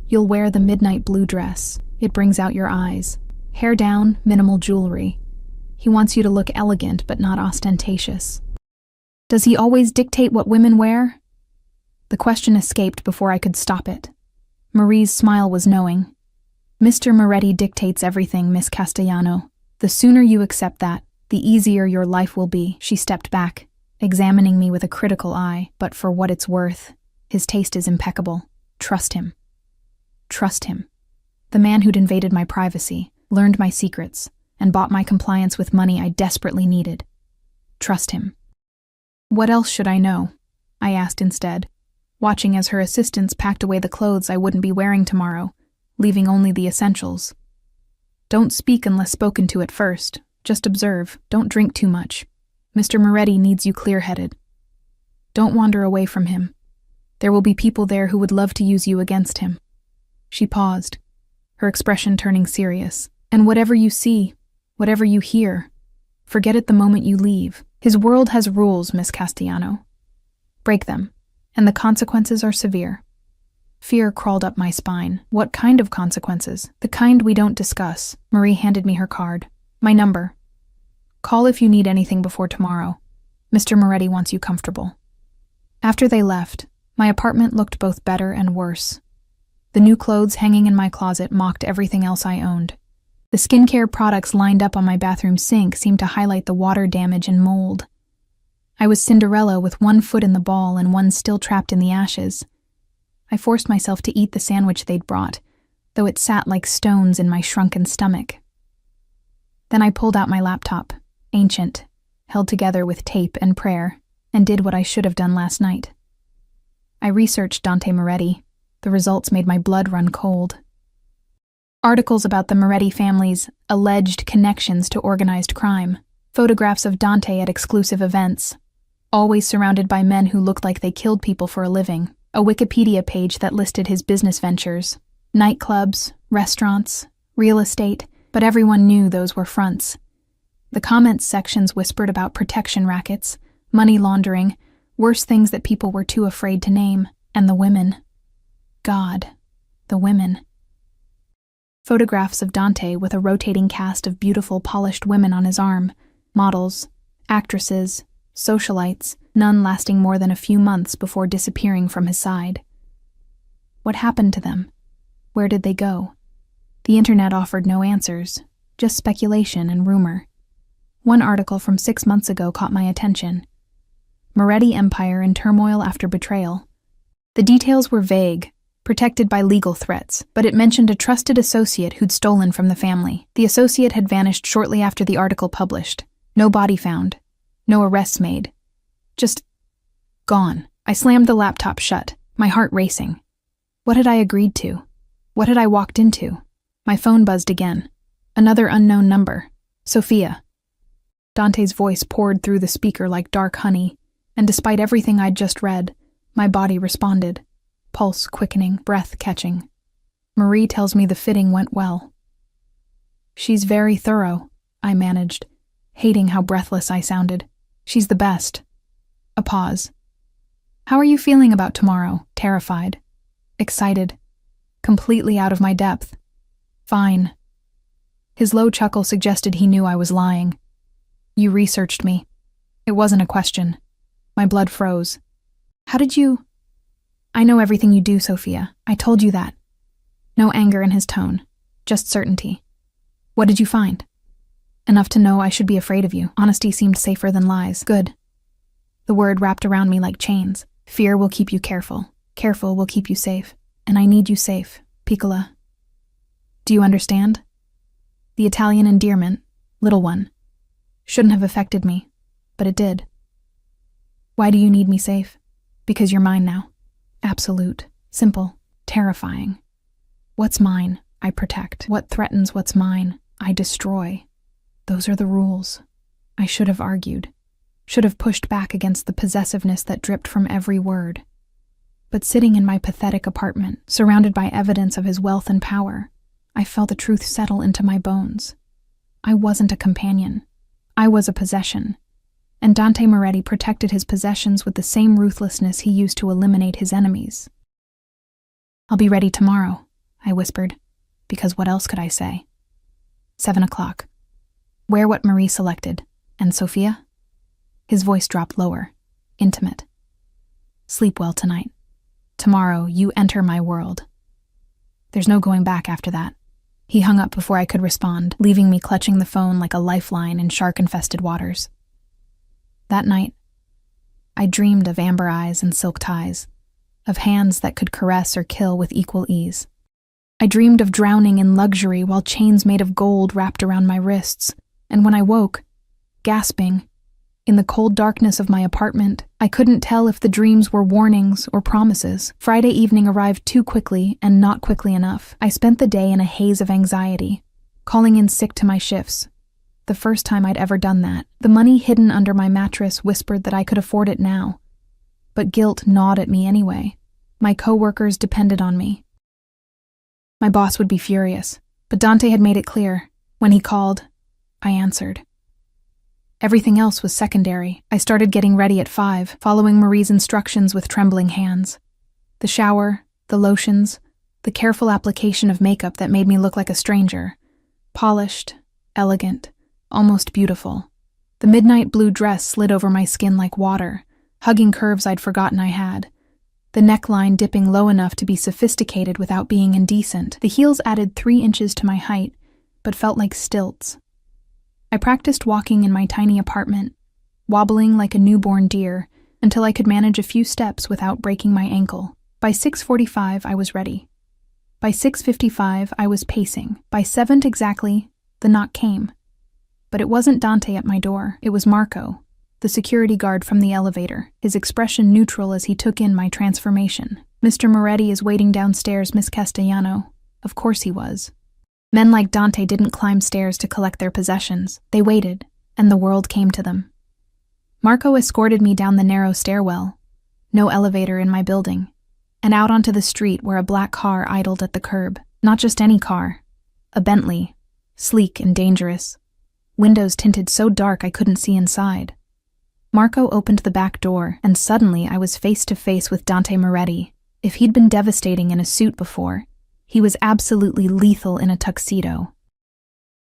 You'll wear the midnight blue dress. It brings out your eyes. Hair down, minimal jewelry. He wants you to look elegant but not ostentatious. Does he always dictate what women wear? The question escaped before I could stop it. Marie's smile was knowing. Mr. Moretti dictates everything, Miss Castellano. The sooner you accept that, the easier your life will be. She stepped back, examining me with a critical eye, but for what it's worth, his taste is impeccable. Trust him. Trust him. The man who'd invaded my privacy, learned my secrets, and bought my compliance with money I desperately needed. Trust him. What else should I know? I asked instead, watching as her assistants packed away the clothes I wouldn't be wearing tomorrow, leaving only the essentials. Don't speak unless spoken to at first. Just observe. Don't drink too much. Mr. Moretti needs you clear-headed. Don't wander away from him. There will be people there who would love to use you against him. She paused, her expression turning serious. And whatever you see, whatever you hear, forget it the moment you leave. His world has rules, Miss Castellano. Break them, and the consequences are severe. Fear crawled up my spine. What kind of consequences? The kind we don't discuss. Marie handed me her card. My number. Call if you need anything before tomorrow. Mr. Moretti wants you comfortable. After they left, my apartment looked both better and worse. The new clothes hanging in my closet mocked everything else I owned. The skincare products lined up on my bathroom sink seemed to highlight the water damage and mold. I was Cinderella with one foot in the ball and one still trapped in the ashes. I forced myself to eat the sandwich they'd brought, though it sat like stones in my shrunken stomach. Then I pulled out my laptop, ancient, held together with tape and prayer, and did what I should have done last night. I researched Dante Moretti. The results made my blood run cold. Articles about the Moretti family's alleged connections to organized crime, photographs of Dante at exclusive events, always surrounded by men who looked like they killed people for a living, a Wikipedia page that listed his business ventures, nightclubs, restaurants, real estate, but everyone knew those were fronts. The comments sections whispered about protection rackets, money laundering, worse things that people were too afraid to name, and the women. God, the women. Photographs of Dante with a rotating cast of beautiful, polished women on his arm, models, actresses, socialites, none lasting more than a few months before disappearing from his side. What happened to them? Where did they go? The internet offered no answers, just speculation and rumor. One article from 6 months ago caught my attention. Moretti Empire in turmoil after betrayal. The details were vague, protected by legal threats, but it mentioned a trusted associate who'd stolen from the family. The associate had vanished shortly after the article published. No body found. No arrests made. Just gone. I slammed the laptop shut, my heart racing. What had I agreed to? What had I walked into? My phone buzzed again. Another unknown number. Sophia. Dante's voice poured through the speaker like dark honey, and despite everything I'd just read, my body responded. Pulse quickening, breath catching. Marie tells me the fitting went well. She's very thorough, I managed, hating how breathless I sounded. She's the best. A pause. How are you feeling about tomorrow? Terrified. Excited. Completely out of my depth. Fine. His low chuckle suggested he knew I was lying. You researched me. It wasn't a question. My blood froze. How did you... I know everything you do, Sophia. I told you that. No anger in his tone, Just certainty. What did you find? Enough to know I should be afraid of you. Honesty seemed safer than lies. Good. The word wrapped around me like chains. Fear will keep you careful. Careful will keep you safe. And I need you safe, Piccola. Do you understand? The Italian endearment, little one, shouldn't have affected me, but it did. Why do you need me safe? Because you're mine now. Absolute, simple, terrifying. What's mine, I protect. What threatens what's mine, I destroy. Those are the rules. I should have argued, should have pushed back against the possessiveness that dripped from every word. But sitting in my pathetic apartment, surrounded by evidence of his wealth and power, I felt the truth settle into my bones. I wasn't a companion. I was a possession. And Dante Moretti protected his possessions with the same ruthlessness he used to eliminate his enemies. I'll be ready tomorrow, I whispered, because what else could I say? 7 o'clock. Wear what Marie selected. And Sophia? His voice dropped lower, intimate. Sleep well tonight. Tomorrow, you enter my world. There's no going back after that. He hung up before I could respond, leaving me clutching the phone like a lifeline in shark-infested waters. That night, I dreamed of amber eyes and silk ties, of hands that could caress or kill with equal ease. I dreamed of drowning in luxury while chains made of gold wrapped around my wrists, and when I woke, gasping, in the cold darkness of my apartment, I couldn't tell if the dreams were warnings or promises. Friday evening arrived too quickly and not quickly enough. I spent the day in a haze of anxiety, calling in sick to my shifts. The first time I'd ever done that. The money hidden under my mattress whispered that I could afford it now. But guilt gnawed at me anyway. My co-workers depended on me. My boss would be furious, but Dante had made it clear. When he called, I answered. Everything else was secondary. I started getting ready at 5, following Marie's instructions with trembling hands. The shower, the lotions, the careful application of makeup that made me look like a stranger. Polished, elegant, almost beautiful. The midnight blue dress slid over my skin like water, hugging curves I'd forgotten I had. The neckline dipping low enough to be sophisticated without being indecent. The heels added 3 inches to my height, but felt like stilts. I practiced walking in my tiny apartment, wobbling like a newborn deer, until I could manage a few steps without breaking my ankle. By 6:45, I was ready. By 6:55, I was pacing. By 7 exactly, the knock came. But it wasn't Dante at my door. It was Marco, the security guard from the elevator, his expression neutral as he took in my transformation. Mr. Moretti is waiting downstairs, Miss Castellano. Of course he was. Men like Dante didn't climb stairs to collect their possessions. They waited, and the world came to them. Marco escorted me down the narrow stairwell, no elevator in my building, and out onto the street where a black car idled at the curb. Not just any car, a Bentley, sleek and dangerous. Windows tinted so dark I couldn't see inside. Marco opened the back door, and suddenly I was face to face with Dante Moretti. If he'd been devastating in a suit before, he was absolutely lethal in a tuxedo.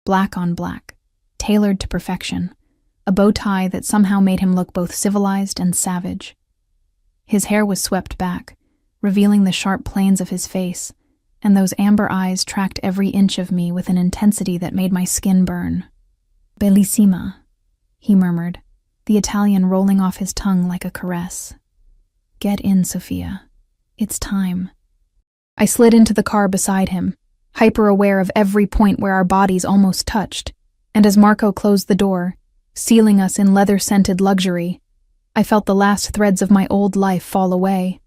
Black on black, tailored to perfection, a bow tie that somehow made him look both civilized and savage. His hair was swept back, revealing the sharp planes of his face, and those amber eyes tracked every inch of me with an intensity that made my skin burn. Bellissima, he murmured, the Italian rolling off his tongue like a caress. Get in, Sophia. It's time. I slid into the car beside him, hyper-aware of every point where our bodies almost touched, and as Marco closed the door, sealing us in leather-scented luxury, I felt the last threads of my old life fall away.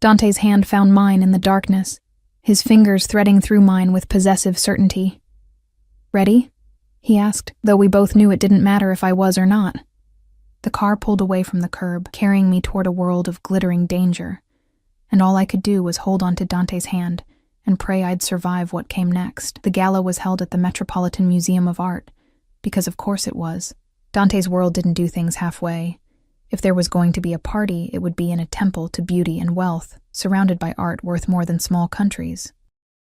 Dante's hand found mine in the darkness, his fingers threading through mine with possessive certainty. Ready? He asked, though we both knew it didn't matter if I was or not. The car pulled away from the curb, carrying me toward a world of glittering danger, and all I could do was hold on to Dante's hand and pray I'd survive what came next. The gala was held at the Metropolitan Museum of Art, because of course it was. Dante's world didn't do things halfway. If there was going to be a party, it would be in a temple to beauty and wealth, surrounded by art worth more than small countries.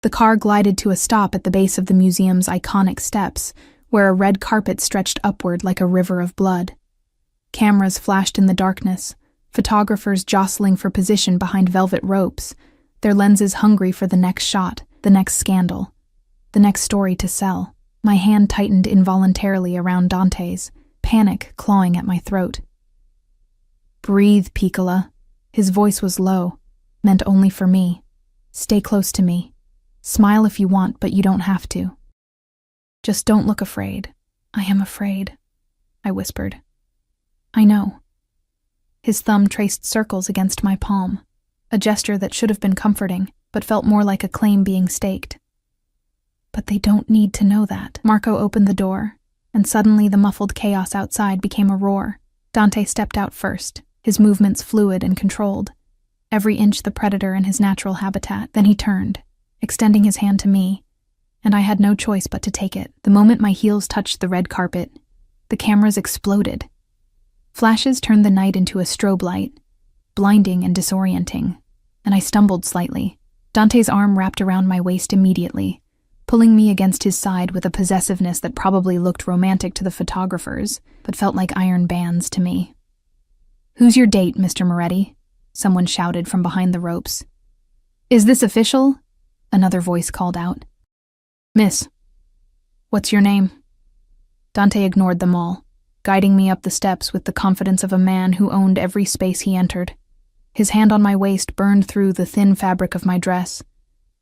The car glided to a stop at the base of the museum's iconic steps, where a red carpet stretched upward like a river of blood. Cameras flashed in the darkness, photographers jostling for position behind velvet ropes, their lenses hungry for the next shot, the next scandal. the next story to sell. My hand tightened involuntarily around Dante's, panic clawing at my throat. "Breathe, Piccola." His voice was low, meant only for me. "Stay close to me. Smile if you want, but you don't have to. Just don't look afraid." "I am afraid," I whispered. "I know." His thumb traced circles against my palm, a gesture that should have been comforting, but felt more like a claim being staked. "But they don't need to know that." Marco opened the door, and suddenly the muffled chaos outside became a roar. Dante stepped out first, his movements fluid and controlled, every inch the predator in his natural habitat. Then he turned, extending his hand to me, and I had no choice but to take it. The moment my heels touched the red carpet, the cameras exploded. Flashes turned the night into a strobe light, blinding and disorienting, and I stumbled slightly. Dante's arm wrapped around my waist immediately, pulling me against his side with a possessiveness that probably looked romantic to the photographers, but felt like iron bands to me. "Who's your date, Mr. Moretti?" someone shouted from behind the ropes. "Is this official?" another voice called out. "Miss, what's your name?" Dante ignored them all, guiding me up the steps with the confidence of a man who owned every space he entered. His hand on my waist burned through the thin fabric of my dress,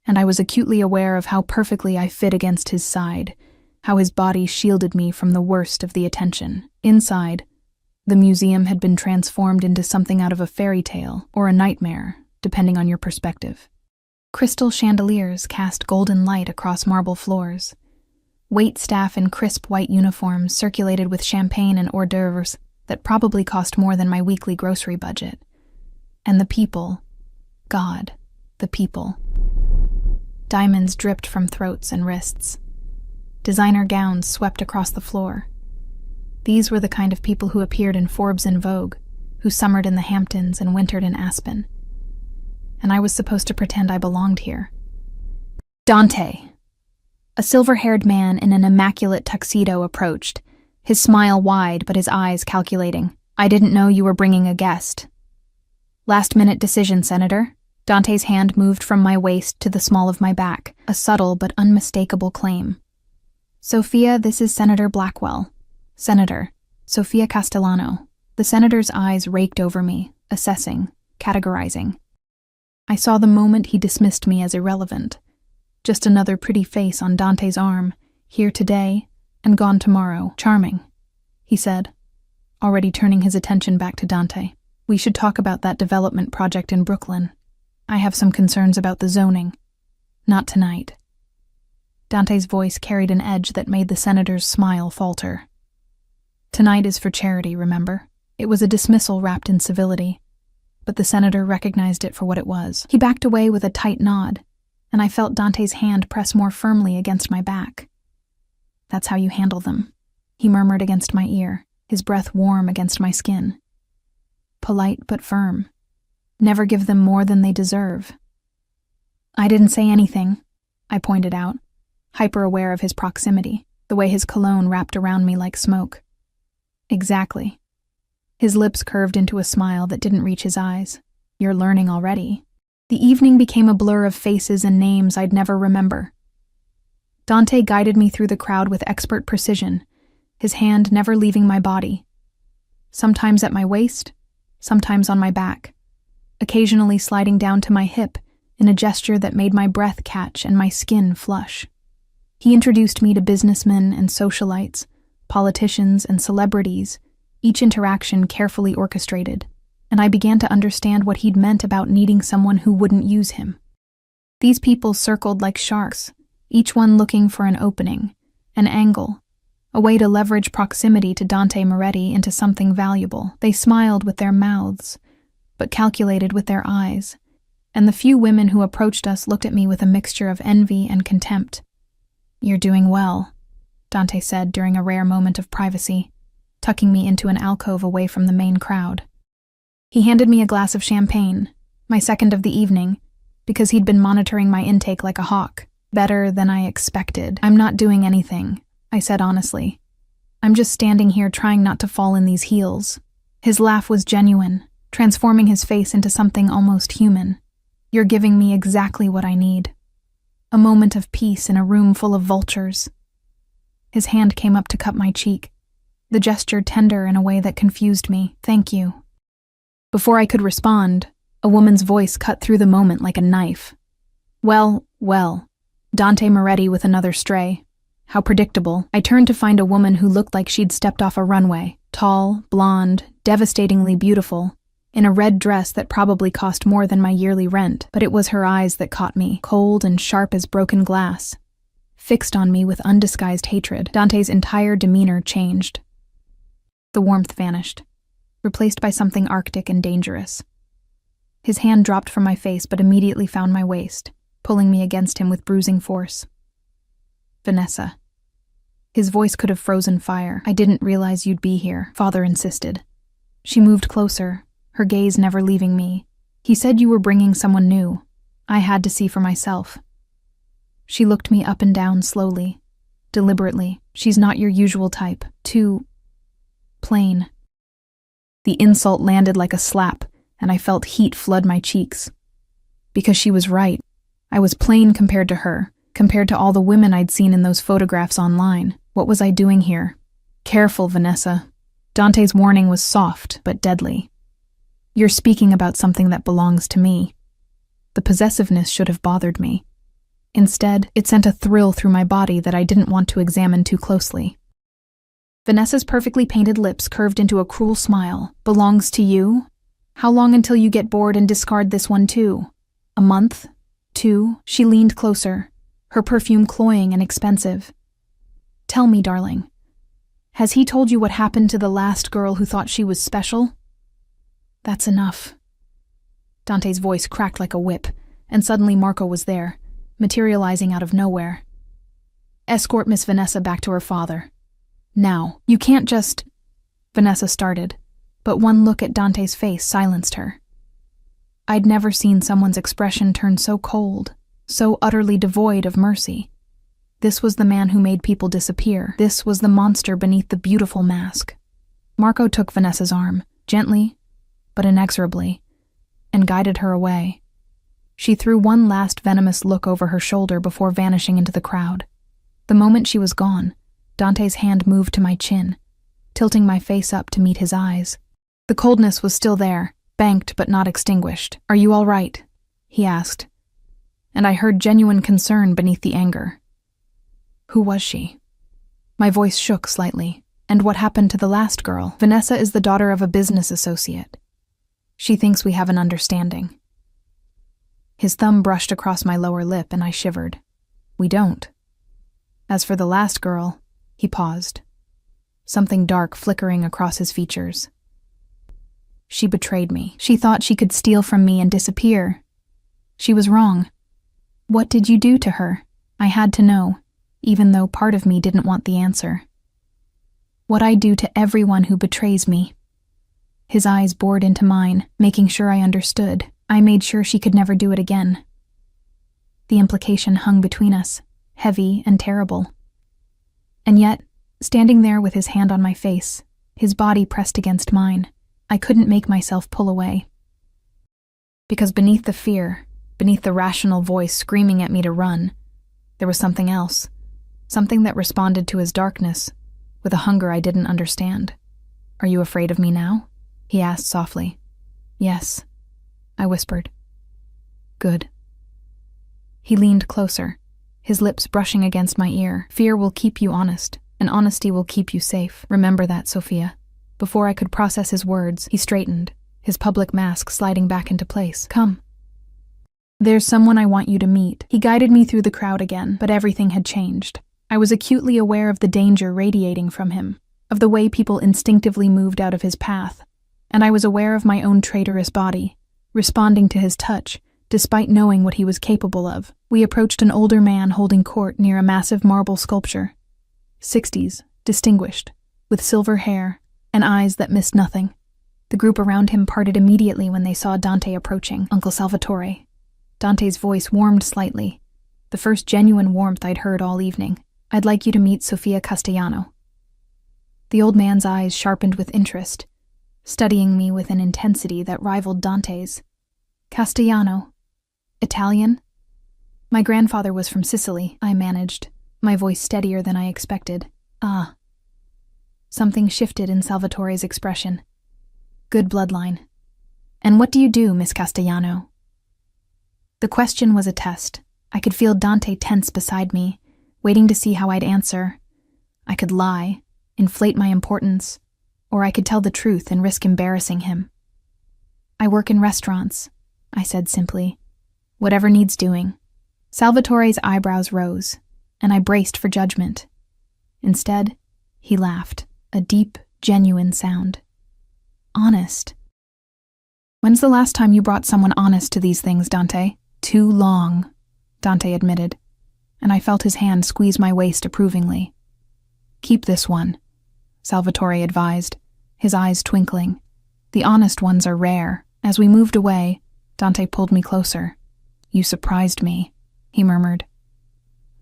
and I was acutely aware of how perfectly I fit against his side, how his body shielded me from the worst of the attention. Inside, the museum had been transformed into something out of a fairy tale or a nightmare, depending on your perspective. Crystal chandeliers cast golden light across marble floors. Wait staff in crisp white uniforms circulated with champagne and hors d'oeuvres that probably cost more than my weekly grocery budget. And the people, God, the people. Diamonds dripped from throats and wrists. Designer gowns swept across the floor. These were the kind of people who appeared in Forbes and Vogue, who summered in the Hamptons and wintered in Aspen. And I was supposed to pretend I belonged here. Dante. A silver-haired man in an immaculate tuxedo approached, his smile wide but his eyes calculating. "I didn't know you were bringing a guest." "Last-minute decision, Senator." Dante's hand moved from my waist to the small of my back, a subtle but unmistakable claim. "Sophia, this is Senator Blackwell." "Senator, Sophia Castellano." The senator's eyes raked over me, assessing, categorizing. I saw the moment he dismissed me as irrelevant. Just another pretty face on Dante's arm, here today and gone tomorrow. "Charming," he said, already turning his attention back to Dante. "We should talk about that development project in Brooklyn. I have some concerns about the zoning. Not tonight." Dante's voice carried an edge that made the senator's smile falter. "Tonight is for charity, remember?" It was a dismissal wrapped in civility, but the senator recognized it for what it was. He backed away with a tight nod, and I felt Dante's hand press more firmly against my back. "That's how you handle them," he murmured against my ear, his breath warm against my skin. "Polite but firm. Never give them more than they deserve." "I didn't say anything," I pointed out, hyper-aware of his proximity, the way his cologne wrapped around me like smoke. "Exactly." His lips curved into a smile that didn't reach his eyes. "You're learning already." The evening became a blur of faces and names I'd never remember. Dante guided me through the crowd with expert precision, his hand never leaving my body. Sometimes at my waist, sometimes on my back, occasionally sliding down to my hip in a gesture that made my breath catch and my skin flush. He introduced me to businessmen and socialites, politicians and celebrities, each interaction carefully orchestrated, and I began to understand what he'd meant about needing someone who wouldn't use him. These people circled like sharks, each one looking for an opening, an angle, a way to leverage proximity to Dante Moretti into something valuable. They smiled with their mouths, but calculated with their eyes, and the few women who approached us looked at me with a mixture of envy and contempt. "You're doing well," Dante said during a rare moment of privacy, tucking me into an alcove away from the main crowd. He handed me a glass of champagne, my second of the evening, because he'd been monitoring my intake like a hawk. "Better than I expected." "I'm not doing anything," I said honestly. "I'm just standing here trying not to fall in these heels." His laugh was genuine, transforming his face into something almost human. "You're giving me exactly what I need." a moment of peace in a room full of vultures. His hand came up to cup my cheek, the gesture tender in a way that confused me. "Thank you." Before I could respond, a woman's voice cut through the moment like a knife. Well, Dante Moretti with another stray. How predictable. I turned to find a woman who looked like she'd stepped off a runway, tall, blonde, devastatingly beautiful, in a red dress that probably cost more than my yearly rent, but it was her eyes that caught me, cold and sharp as broken glass. Fixed on me with undisguised hatred, Dante's entire demeanor changed. The warmth vanished, replaced by something arctic and dangerous. His hand dropped from my face but immediately found my waist, pulling me against him with bruising force. "Vanessa." His voice could have frozen fire. "I didn't realize you'd be here," Father insisted. She moved closer, her gaze never leaving me. "He said you were bringing someone new. I had to see for myself." She looked me up and down slowly, deliberately. "She's not your usual type. Too plain." The insult landed like a slap, and I felt heat flood my cheeks. Because she was right. I was plain compared to her, compared to all the women I'd seen in those photographs online. What was I doing here? "Careful, Vanessa." Dante's warning was soft but deadly. "You're speaking about something that belongs to me." The possessiveness should have bothered me. Instead, it sent a thrill through my body that I didn't want to examine too closely. Vanessa's perfectly painted lips curved into a cruel smile. "Belongs to you? How long until you get bored and discard this one too? A month? 2? She leaned closer, her perfume cloying and expensive. "Tell me, darling, has he told you what happened to the last girl who thought she was special?" "That's enough." Dante's voice cracked like a whip, and suddenly Marco was there, materializing out of nowhere. "Escort Miss Vanessa back to her father. Now, you can't just—" Vanessa started, but one look at Dante's face silenced her. I'd never seen someone's expression turn so cold, so utterly devoid of mercy. This was the man who made people disappear. This was the monster beneath the beautiful mask. Marco took Vanessa's arm, gently, but inexorably, and guided her away. She threw one last venomous look over her shoulder before vanishing into the crowd. The moment she was gone, Dante's hand moved to my chin, tilting my face up to meet his eyes. The coldness was still there, banked but not extinguished. "Are you all right?" he asked, and I heard genuine concern beneath the anger. "Who was she?" My voice shook slightly. "And what happened to the last girl?" "Vanessa is the daughter of a business associate. She thinks we have an understanding." His thumb brushed across my lower lip and I shivered. "We don't. As for the last girl," he paused, something dark flickering across his features. "She betrayed me. She thought she could steal from me and disappear. She was wrong." "What did you do to her?" I had to know, even though part of me didn't want the answer. "What I do to everyone who betrays me." His eyes bored into mine, making sure I understood. I made sure she could never do it again. The implication hung between us, heavy and terrible. And yet, standing there with his hand on my face, his body pressed against mine, I couldn't make myself pull away. Because beneath the fear, beneath the rational voice screaming at me to run, there was something else, something that responded to his darkness, with a hunger I didn't understand. "Are you afraid of me now?" he asked softly. "Yes," I whispered. "Good." He leaned closer, his lips brushing against my ear. "Fear will keep you honest, and honesty will keep you safe. Remember that, Sophia." Before I could process his words, he straightened, his public mask sliding back into place. "Come. There's someone I want you to meet." He guided me through the crowd again, but everything had changed. I was acutely aware of the danger radiating from him, of the way people instinctively moved out of his path, and I was aware of my own traitorous body, responding to his touch, despite knowing what he was capable of. We approached an older man holding court near a massive marble sculpture. 60s, distinguished, with silver hair, and eyes that missed nothing. The group around him parted immediately when they saw Dante approaching. "Uncle Salvatore." Dante's voice warmed slightly, the first genuine warmth I'd heard all evening. "I'd like you to meet Sofia Castellano." The old man's eyes sharpened with interest, studying me with an intensity that rivaled Dante's. "Castellano? Italian?" My grandfather was from Sicily, I managed, my voice steadier than I expected. Ah. Something shifted in Salvatore's expression. Good bloodline. And what do you do, Miss Castellano? The question was a test. I could feel Dante tense beside me, waiting to see how I'd answer. I could lie, inflate my importance, or I could tell the truth and risk embarrassing him. I work in restaurants, I said simply. Whatever needs doing. Salvatore's eyebrows rose, and I braced for judgment. Instead, he laughed, a deep, genuine sound. Honest. When's the last time you brought someone honest to these things, Dante? Too long, Dante admitted, and I felt his hand squeeze my waist approvingly. Keep this one, Salvatore advised, his eyes twinkling. The honest ones are rare. As we moved away, Dante pulled me closer. You surprised me, he murmured.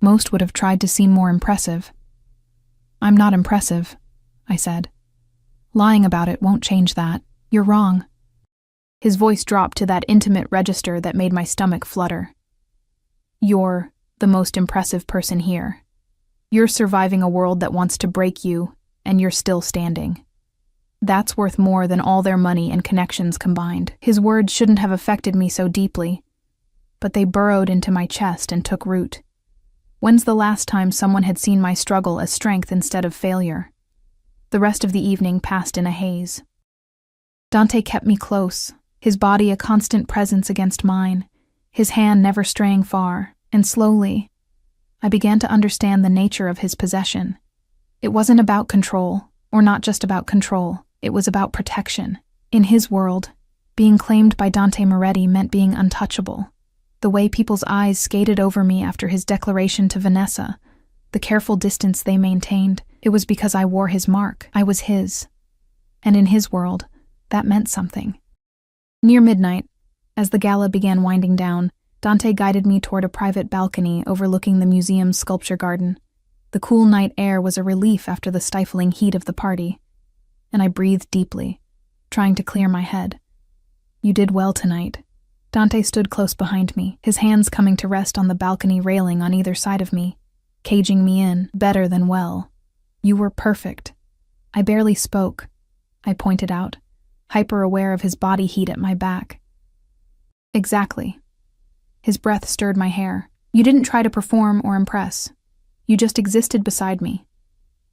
Most would have tried to seem more impressive. I'm not impressive, I said. Lying about it won't change that. You're wrong. His voice dropped to that intimate register that made my stomach flutter. You're the most impressive person here. You're surviving a world that wants to break you, and you're still standing. That's worth more than all their money and connections combined. His words shouldn't have affected me so deeply, but they burrowed into my chest and took root. When's the last time someone had seen my struggle as strength instead of failure? The rest of the evening passed in a haze. Dante kept me close, his body a constant presence against mine, his hand never straying far, and slowly, I began to understand the nature of his possession. It wasn't about control, or not just about control, it was about protection. In his world, being claimed by Dante Moretti meant being untouchable. The way people's eyes skated over me after his declaration to Vanessa, the careful distance they maintained, it was because I wore his mark. I was his. And in his world, that meant something. Near midnight, as the gala began winding down, Dante guided me toward a private balcony overlooking the museum's sculpture garden. The cool night air was a relief after the stifling heat of the party, and I breathed deeply, trying to clear my head. You did well tonight. Dante stood close behind me, his hands coming to rest on the balcony railing on either side of me, caging me in, better than well. You were perfect. I barely spoke, I pointed out, hyper-aware of his body heat at my back. Exactly. His breath stirred my hair. You didn't try to perform or impress. You just existed beside me.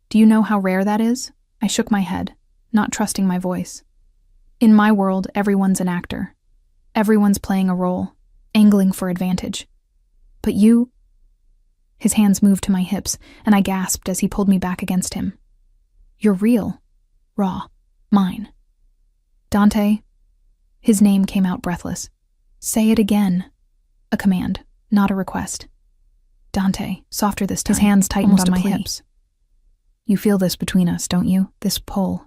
Do you know how rare that is? I shook my head, not trusting my voice. In my world, everyone's an actor. Everyone's playing a role, angling for advantage. But you... His hands moved to my hips, and I gasped as he pulled me back against him. You're real. Raw. Mine. Dante. His name came out breathless. Say it again. A command, not a request. Dante, softer this time. His hands tightened on my hips. You feel this between us, don't you? This pull.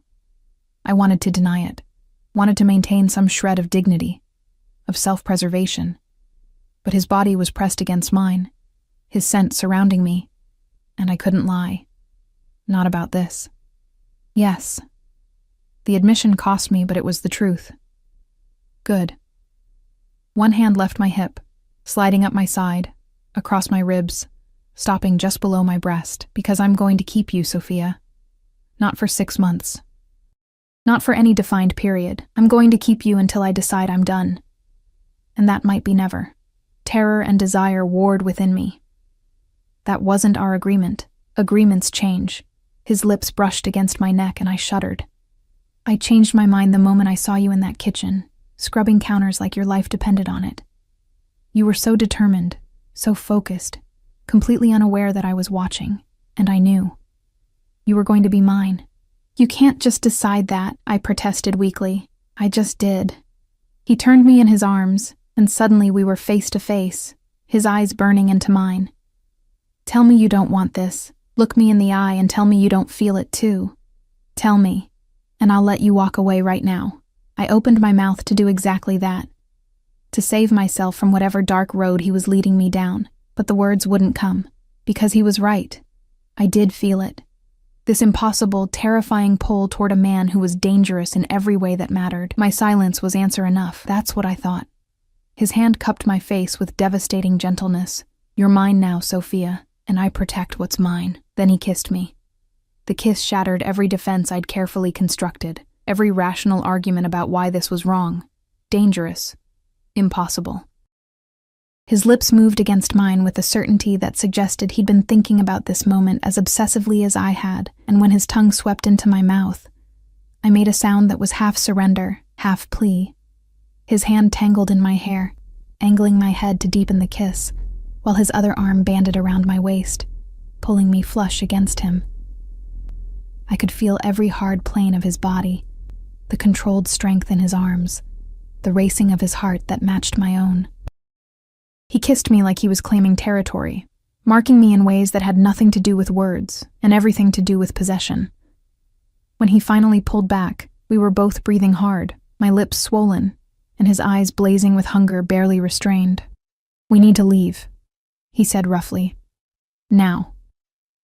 I wanted to deny it. Wanted to maintain some shred of dignity, of self-preservation. But his body was pressed against mine, his scent surrounding me, and I couldn't lie. Not about this. Yes. The admission cost me, but it was the truth. Good. One hand left my hip, sliding up my side, across my ribs, stopping just below my breast, because I'm going to keep you, Sophia. Not for 6 months. Not for any defined period. I'm going to keep you until I decide I'm done. And that might be never. Terror and desire warred within me. That wasn't our agreement. Agreements change. His lips brushed against my neck and I shuddered. I changed my mind the moment I saw you in that kitchen, scrubbing counters like your life depended on it. You were so determined, so focused, completely unaware that I was watching, and I knew. You were going to be mine. You can't just decide that, I protested weakly. I just did. He turned me in his arms, and suddenly we were face to face, his eyes burning into mine. Tell me you don't want this. Look me in the eye and tell me you don't feel it too. Tell me, and I'll let you walk away right now. I opened my mouth to do exactly that, to save myself from whatever dark road he was leading me down, but the words wouldn't come, because he was right. I did feel it. This impossible, terrifying pull toward a man who was dangerous in every way that mattered. My silence was answer enough. That's what I thought. His hand cupped my face with devastating gentleness, "You're mine now, Sophia, and I protect what's mine." Then he kissed me. The kiss shattered every defense I'd carefully constructed, every rational argument about why this was wrong, dangerous, impossible. His lips moved against mine with a certainty that suggested he'd been thinking about this moment as obsessively as I had, and when his tongue swept into my mouth, I made a sound that was half surrender, half plea. His hand tangled in my hair, angling my head to deepen the kiss, while his other arm banded around my waist, pulling me flush against him. I could feel every hard plane of his body, the controlled strength in his arms, the racing of his heart that matched my own. He kissed me like he was claiming territory, marking me in ways that had nothing to do with words and everything to do with possession. When he finally pulled back, we were both breathing hard, my lips swollen, and his eyes blazing with hunger barely restrained. "We need to leave," he said roughly. "Now,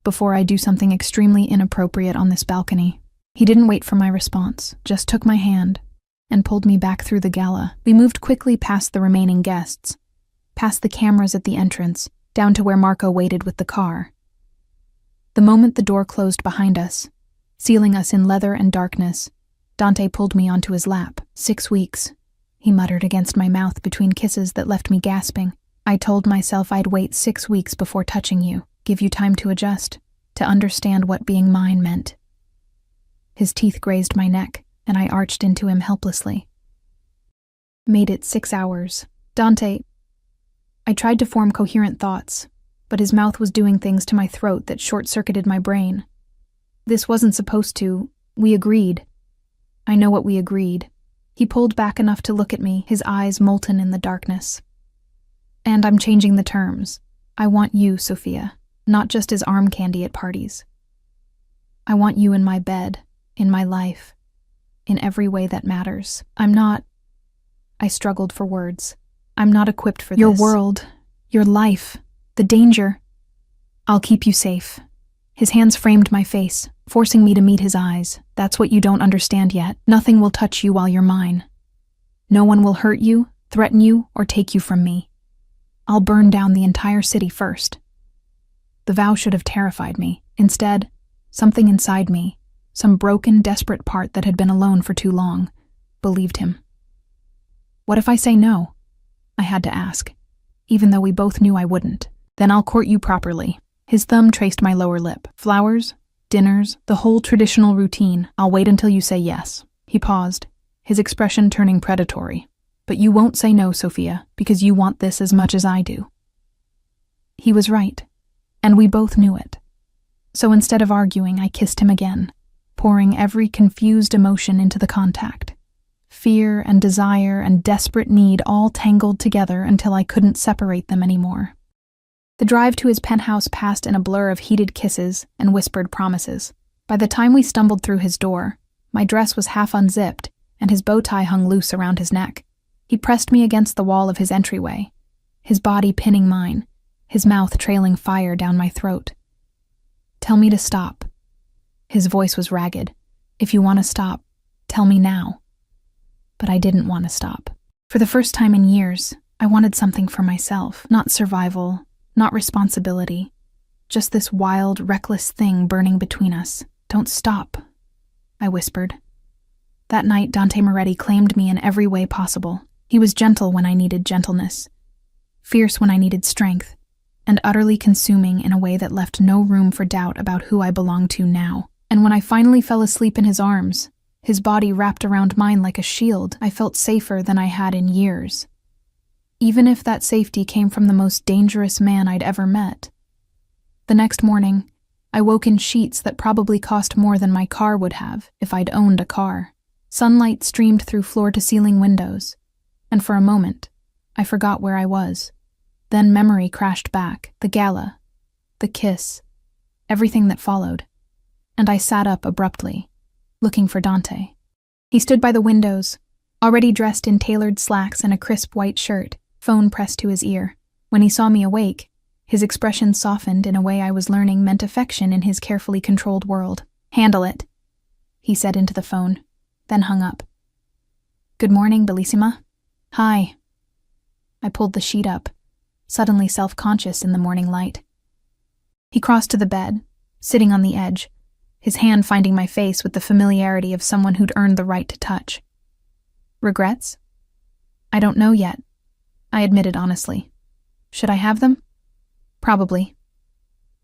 before I do something extremely inappropriate on this balcony." He didn't wait for my response, just took my hand and pulled me back through the gala. We moved quickly past the remaining guests, past the cameras at the entrance, down to where Marco waited with the car. The moment the door closed behind us, sealing us in leather and darkness, Dante pulled me onto his lap. 6 weeks, he muttered against my mouth between kisses that left me gasping. "I told myself I'd wait 6 weeks before touching you, give you time to adjust, to understand what being mine meant." His teeth grazed my neck, and I arched into him helplessly. "Made it 6 hours. Dante..." I tried to form coherent thoughts, but his mouth was doing things to my throat that short-circuited my brain. "This wasn't supposed to. We agreed." "I know what we agreed." He pulled back enough to look at me, his eyes molten in the darkness. "And I'm changing the terms. I want you, Sophia, not just as arm candy at parties. I want you in my bed, in my life, in every way that matters. I'm not..." I struggled for words. "I'm not equipped for this. Your world, your life, the danger. I'll keep you safe." His hands framed my face, forcing me to meet his eyes. "That's what you don't understand yet. Nothing will touch you while you're mine. No one will hurt you, threaten you, or take you from me. I'll burn down the entire city first." The vow should have terrified me. Instead, something inside me, some broken, desperate part that had been alone for too long, believed him. "What if I say no?" I had to ask, even though we both knew I wouldn't. "Then I'll court you properly." His thumb traced my lower lip. "Flowers, dinners, the whole traditional routine. I'll wait until you say yes." He paused, his expression turning predatory. "But you won't say no, Sophia, because you want this as much as I do." He was right, and we both knew it. So instead of arguing, I kissed him again, pouring every confused emotion into the contact. Fear and desire and desperate need all tangled together until I couldn't separate them anymore. The drive to his penthouse passed in a blur of heated kisses and whispered promises. By the time we stumbled through his door, my dress was half unzipped and his bow tie hung loose around his neck. He pressed me against the wall of his entryway, his body pinning mine, his mouth trailing fire down my throat. "Tell me to stop." His voice was ragged. "If you want to stop, tell me now." But I didn't want to stop. For the first time in years, I wanted something for myself. Not survival, not responsibility. Just this wild, reckless thing burning between us. "Don't stop," I whispered. That night, Dante Moretti claimed me in every way possible. He was gentle when I needed gentleness, fierce when I needed strength, and utterly consuming in a way that left no room for doubt about who I belonged to now. And when I finally fell asleep in his arms, his body wrapped around mine like a shield, I felt safer than I had in years. Even if that safety came from the most dangerous man I'd ever met. The next morning, I woke in sheets that probably cost more than my car would have if I'd owned a car. Sunlight streamed through floor-to-ceiling windows, and for a moment, I forgot where I was. Then memory crashed back, the gala, the kiss, everything that followed, and I sat up abruptly, looking for Dante. He stood by the windows, already dressed in tailored slacks and a crisp white shirt, phone pressed to his ear. When he saw me awake, his expression softened in a way I was learning meant affection in his carefully controlled world. "Handle it," he said into the phone, then hung up. "Good morning, Bellissima." "Hi." I pulled the sheet up, suddenly self-conscious in the morning light. He crossed to the bed, sitting on the edge, his hand finding my face with the familiarity of someone who'd earned the right to touch. Regrets? I don't know yet, I admitted honestly. Should I have them? Probably.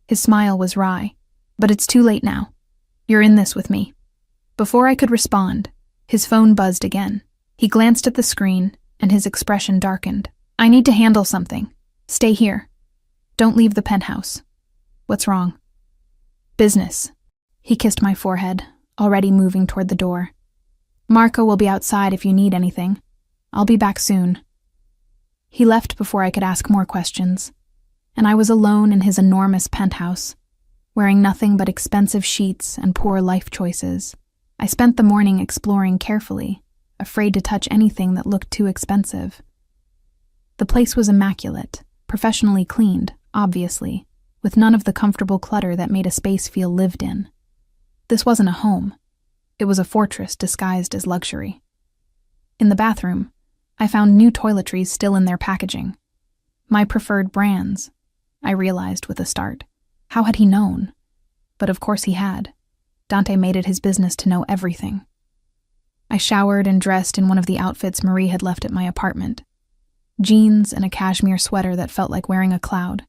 His smile was wry. But it's too late now. You're in this with me. Before I could respond, his phone buzzed again. He glanced at the screen, and his expression darkened. I need to handle something. Stay here. Don't leave the penthouse. What's wrong? Business. He kissed my forehead, already moving toward the door. Marco will be outside if you need anything. I'll be back soon. He left before I could ask more questions, and I was alone in his enormous penthouse, wearing nothing but expensive sheets and poor life choices. I spent the morning exploring carefully, afraid to touch anything that looked too expensive. The place was immaculate, professionally cleaned, obviously, with none of the comfortable clutter that made a space feel lived in. This wasn't a home. It was a fortress disguised as luxury. In the bathroom, I found new toiletries still in their packaging. My preferred brands, I realized with a start. How had he known? But of course he had. Dante made it his business to know everything. I showered and dressed in one of the outfits Marie had left at my apartment. Jeans and a cashmere sweater that felt like wearing a cloud.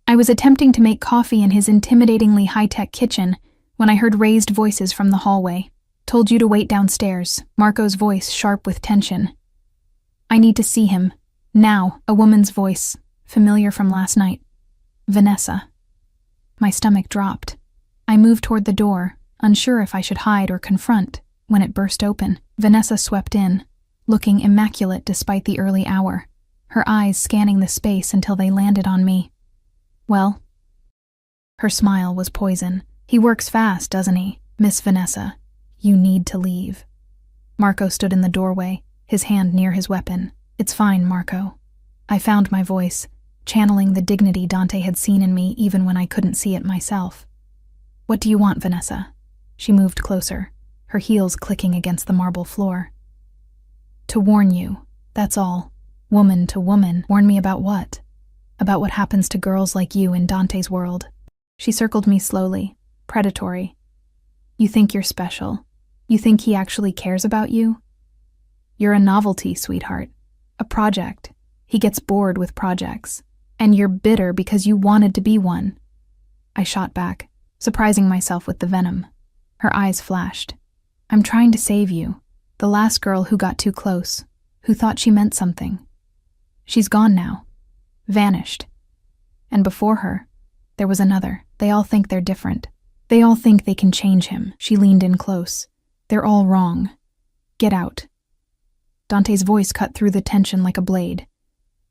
I was attempting to make coffee in his intimidatingly high-tech kitchen when I heard raised voices from the hallway. Told you to wait downstairs, Marco's voice sharp with tension. I need to see him. Now, a woman's voice, familiar from last night. Vanessa. My stomach dropped. I moved toward the door, unsure if I should hide or confront, when it burst open. Vanessa swept in, looking immaculate despite the early hour, her eyes scanning the space until they landed on me. Well? Her smile was poison. He works fast, doesn't he, Miss Vanessa? You need to leave. Marco stood in the doorway, his hand near his weapon. It's fine, Marco. I found my voice, channeling the dignity Dante had seen in me even when I couldn't see it myself. What do you want, Vanessa? She moved closer, her heels clicking against the marble floor. To warn you, that's all. Woman to woman. Warn me about what? About what happens to girls like you in Dante's world. She circled me slowly, predatory. You think you're special. You think he actually cares about you? You're a novelty, sweetheart. A project. He gets bored with projects. And you're bitter because you wanted to be one. I shot back, surprising myself with the venom. Her eyes flashed. I'm trying to save you. The last girl who got too close, who thought she meant something. She's gone now. Vanished. And before her, there was another. They all think they're different. They all think they can change him. She leaned in close. They're all wrong. Get out. Dante's voice cut through the tension like a blade.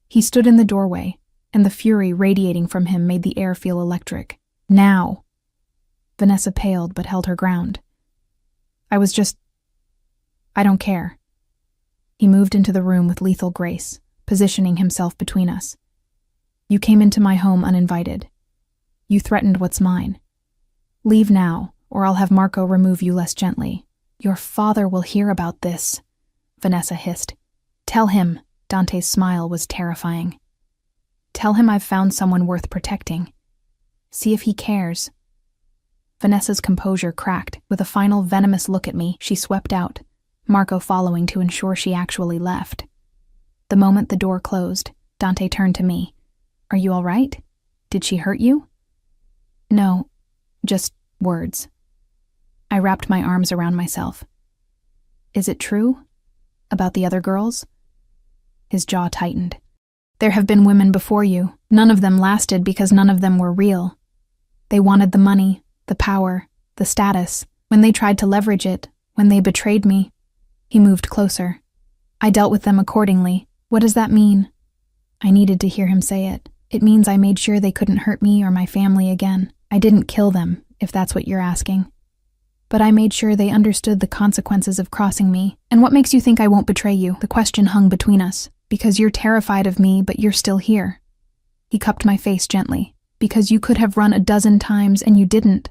He stood in the doorway, and the fury radiating from him made the air feel electric. Now! Vanessa paled but held her ground. I don't care. He moved into the room with lethal grace, positioning himself between us. You came into my home uninvited. You threatened what's mine. Leave now, or I'll have Marco remove you less gently. Your father will hear about this, Vanessa hissed. Tell him. Dante's smile was terrifying. Tell him I've found someone worth protecting. See if he cares. Vanessa's composure cracked. With a final venomous look at me, she swept out, Marco following to ensure she actually left. The moment the door closed, Dante turned to me. Are you all right? Did she hurt you? No, just words. I wrapped my arms around myself. Is it true? About the other girls? His jaw tightened. There have been women before you. None of them lasted because none of them were real. They wanted the money, the power, the status. When they tried to leverage it, when they betrayed me. He moved closer. I dealt with them accordingly. What does that mean? I needed to hear him say it. It means I made sure they couldn't hurt me or my family again. I didn't kill them, if that's what you're asking. But I made sure they understood the consequences of crossing me. And what makes you think I won't betray you? The question hung between us. Because you're terrified of me, but you're still here. He cupped my face gently. Because you could have run 12 times and you didn't.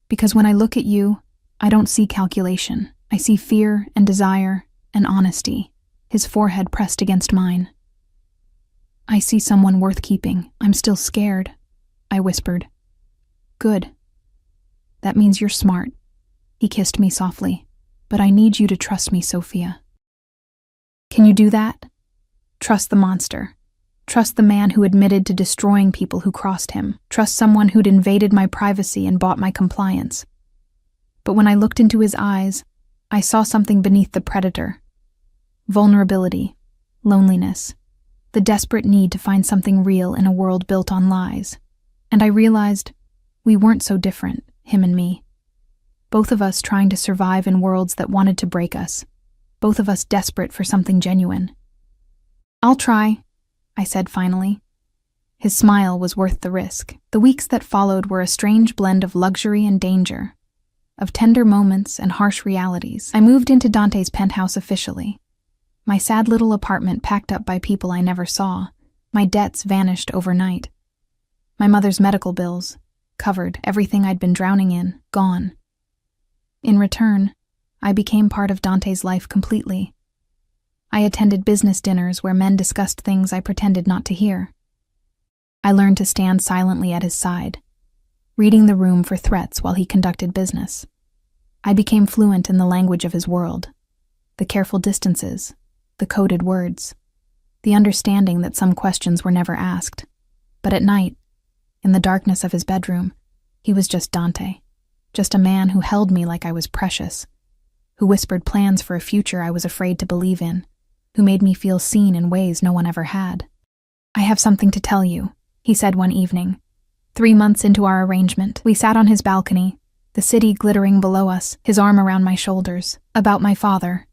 Because when I look at you, I don't see calculation. I see fear and desire and honesty. His forehead pressed against mine. I see someone worth keeping. I'm still scared, I whispered. Good. That means you're smart. He kissed me softly. But I need you to trust me, Sophia. Can you do that? Trust the monster. Trust the man who admitted to destroying people who crossed him. Trust someone who'd invaded my privacy and bought my compliance. But when I looked into his eyes, I saw something beneath the predator. Vulnerability, loneliness, the desperate need to find something real in a world built on lies. And I realized we weren't so different, him and me. Both of us trying to survive in worlds that wanted to break us. Both of us desperate for something genuine. I'll try, I said finally. His smile was worth the risk. The weeks that followed were a strange blend of luxury and danger, of tender moments and harsh realities. I moved into Dante's penthouse officially. My sad little apartment packed up by people I never saw. My debts vanished overnight. My mother's medical bills, covered, everything I'd been drowning in, gone. In return, I became part of Dante's life completely. I attended business dinners where men discussed things I pretended not to hear. I learned to stand silently at his side, reading the room for threats while he conducted business. I became fluent in the language of his world, the careful distances, the coded words, the understanding that some questions were never asked. But at night, in the darkness of his bedroom, he was just Dante, just a man who held me like I was precious, who whispered plans for a future I was afraid to believe in, who made me feel seen in ways no one ever had. I have something to tell you, he said one evening. 3 months into our arrangement, we sat on his balcony, the city glittering below us, his arm around my shoulders. About my father.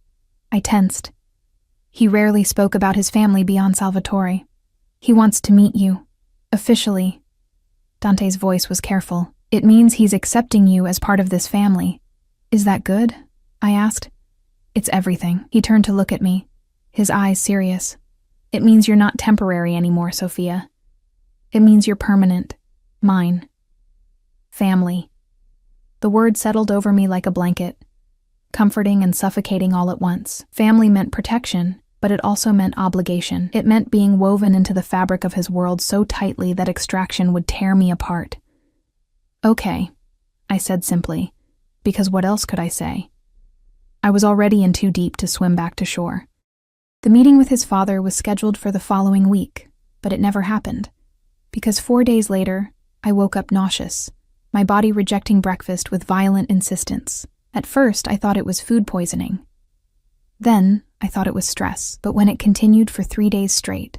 I tensed. He rarely spoke about his family beyond Salvatore. He wants to meet you. Officially. Dante's voice was careful. It means he's accepting you as part of this family. Is that good? I asked. It's everything. He turned to look at me, his eyes serious. It means you're not temporary anymore, Sophia. It means you're permanent. Mine. Family. The word settled over me like a blanket, comforting and suffocating all at once. Family meant protection, but it also meant obligation. It meant being woven into the fabric of his world so tightly that extraction would tear me apart. Okay, I said simply, because what else could I say? I was already in too deep to swim back to shore. The meeting with his father was scheduled for the following week, but it never happened, because 4 days later, I woke up nauseous, my body rejecting breakfast with violent insistence. At first, I thought it was food poisoning. Then, I thought it was stress, but when it continued for 3 days straight,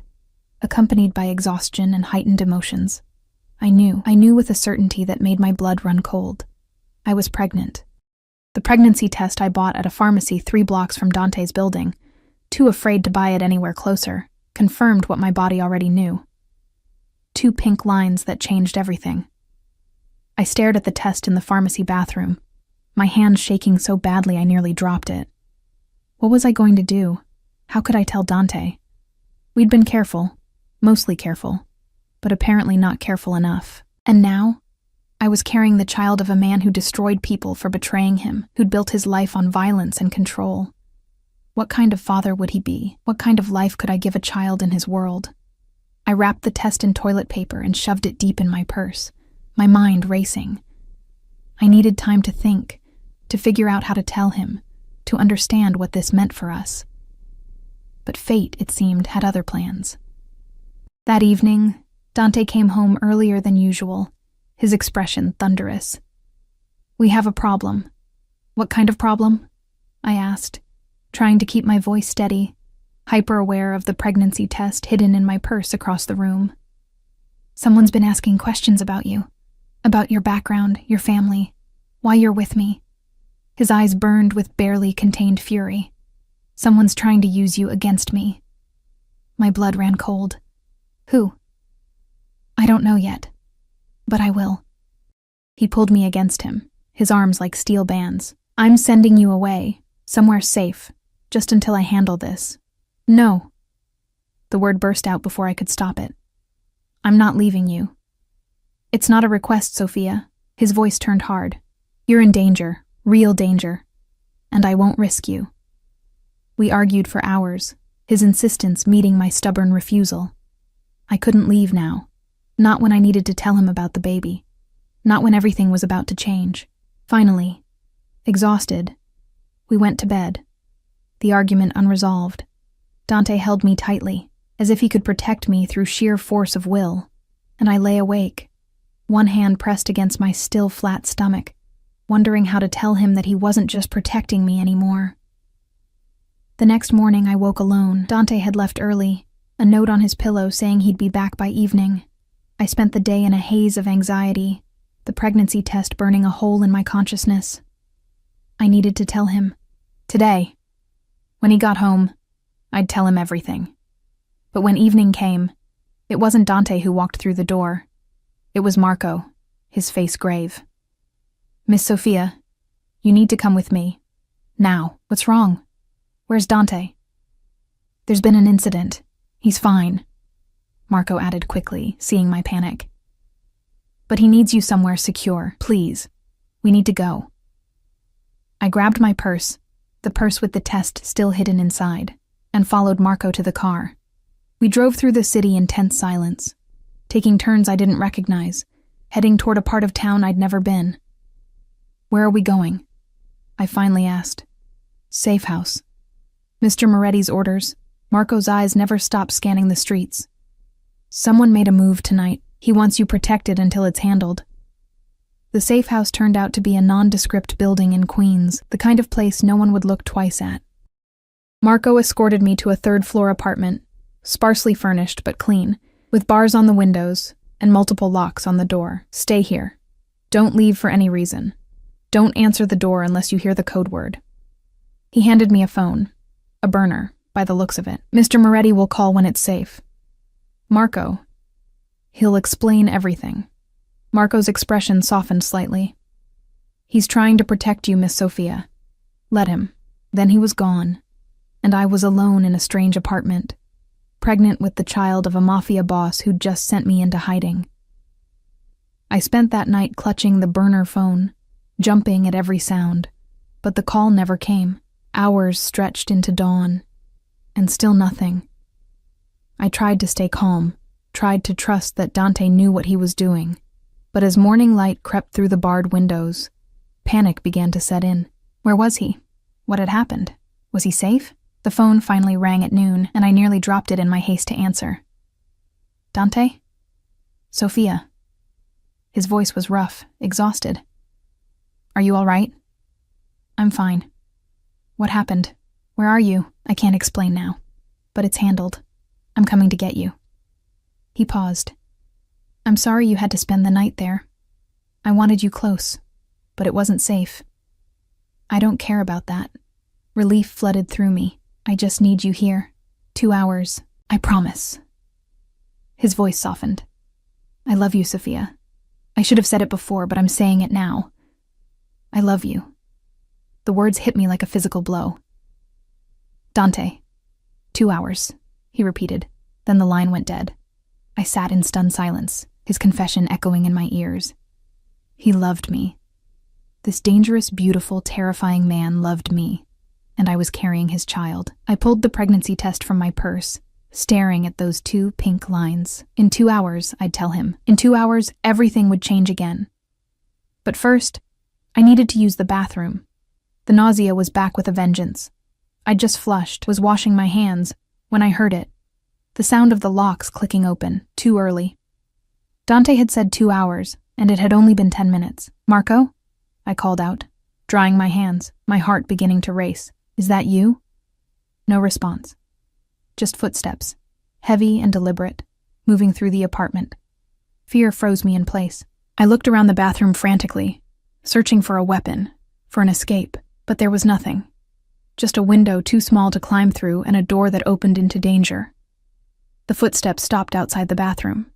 accompanied by exhaustion and heightened emotions, I knew with a certainty that made my blood run cold. I was pregnant. The pregnancy test I bought at a pharmacy 3 blocks from Dante's building, too afraid to buy it anywhere closer, confirmed what my body already knew. 2 pink lines that changed everything. I stared at the test in the pharmacy bathroom, my hand shaking so badly I nearly dropped it. What was I going to do? How could I tell Dante? We'd been careful, mostly careful, but apparently not careful enough. And now, I was carrying the child of a man who destroyed people for betraying him, who'd built his life on violence and control. What kind of father would he be? What kind of life could I give a child in his world? I wrapped the test in toilet paper and shoved it deep in my purse, my mind racing. I needed time to think, to figure out how to tell him, to understand what this meant for us. But fate, it seemed, had other plans. That evening, Dante came home earlier than usual, his expression thunderous. We have a problem. What kind of problem? I asked, trying to keep my voice steady, hyper-aware of the pregnancy test hidden in my purse across the room. Someone's been asking questions about you, about your background, your family, why you're with me. His eyes burned with barely contained fury. Someone's trying to use you against me. My blood ran cold. Who? I don't know yet, but I will. He pulled me against him, his arms like steel bands. I'm sending you away, somewhere safe, just until I handle this. No. The word burst out before I could stop it. I'm not leaving you. It's not a request, Sophia. His voice turned hard. You're in danger, real danger, and I won't risk you. We argued for hours, his insistence meeting my stubborn refusal. I couldn't leave now. Not when I needed to tell him about the baby. Not when everything was about to change. Finally, exhausted, we went to bed. The argument unresolved. Dante held me tightly, as if he could protect me through sheer force of will, and I lay awake, one hand pressed against my still flat stomach, wondering how to tell him that he wasn't just protecting me anymore. The next morning I woke alone. Dante had left early, a note on his pillow saying he'd be back by evening. I spent the day in a haze of anxiety, the pregnancy test burning a hole in my consciousness. I needed to tell him. Today. When he got home, I'd tell him everything. But when evening came, it wasn't Dante who walked through the door. It was Marco, his face grave. "Miss Sophia, you need to come with me. Now. What's wrong? Where's Dante?" "There's been an incident. He's fine," Marco added quickly, seeing my panic. "But he needs you somewhere secure. Please. We need to go." I grabbed my purse, the purse with the test still hidden inside, and followed Marco to the car. We drove through the city in tense silence, taking turns I didn't recognize, heading toward a part of town I'd never been. "Where are we going?" I finally asked. "Safe house." Mr. Moretti's orders. Marco's eyes never stopped scanning the streets. "Someone made a move tonight. He wants you protected until it's handled." The safe house turned out to be a nondescript building in Queens, the kind of place no one would look twice at. Marco escorted me to a third-floor apartment, sparsely furnished but clean, with bars on the windows and multiple locks on the door. "Stay here. Don't leave for any reason. Don't answer the door unless you hear the code word." He handed me a phone, a burner, by the looks of it. "Mr. Moretti will call when it's safe." "Marco. He'll explain everything." Marco's expression softened slightly. "He's trying to protect you, Miss Sophia. Let him." Then he was gone, and I was alone in a strange apartment, pregnant with the child of a Mafia boss who'd just sent me into hiding. I spent that night clutching the burner phone, jumping at every sound, but the call never came. Hours stretched into dawn, and still nothing. I tried to stay calm, tried to trust that Dante knew what he was doing, but as morning light crept through the barred windows, panic began to set in. Where was he? What had happened? Was he safe? The phone finally rang at noon, and I nearly dropped it in my haste to answer. "Dante? Sophia." His voice was rough, exhausted. "Are you all right?" "I'm fine." "What happened? Where are you?" "I can't explain now, but it's handled. I'm coming to get you." He paused. "I'm sorry you had to spend the night there. I wanted you close, but it wasn't safe." "I don't care about that." Relief flooded through me. "I just need you here. 2 hours. I promise." His voice softened. "I love you, Sophia. I should have said it before, but I'm saying it now. I love you." The words hit me like a physical blow. "Dante. 2 hours," he repeated. Then the line went dead. I sat in stunned silence, his confession echoing in my ears. He loved me. This dangerous, beautiful, terrifying man loved me, and I was carrying his child. I pulled the pregnancy test from my purse, staring at those 2 pink lines. In 2 hours, I'd tell him. In 2 hours, everything would change again. But first, I needed to use the bathroom. The nausea was back with a vengeance. I'd just flushed, was washing my hands, when I heard it. The sound of the locks clicking open, too early. Dante had said 2 hours, and it had only been 10 minutes. "Marco?" I called out, drying my hands, my heart beginning to race. "Is that you?" No response. Just footsteps, heavy and deliberate, moving through the apartment. Fear froze me in place. I looked around the bathroom frantically, searching for a weapon, for an escape, but there was nothing. Just a window too small to climb through and a door that opened into danger. The footsteps stopped outside the bathroom.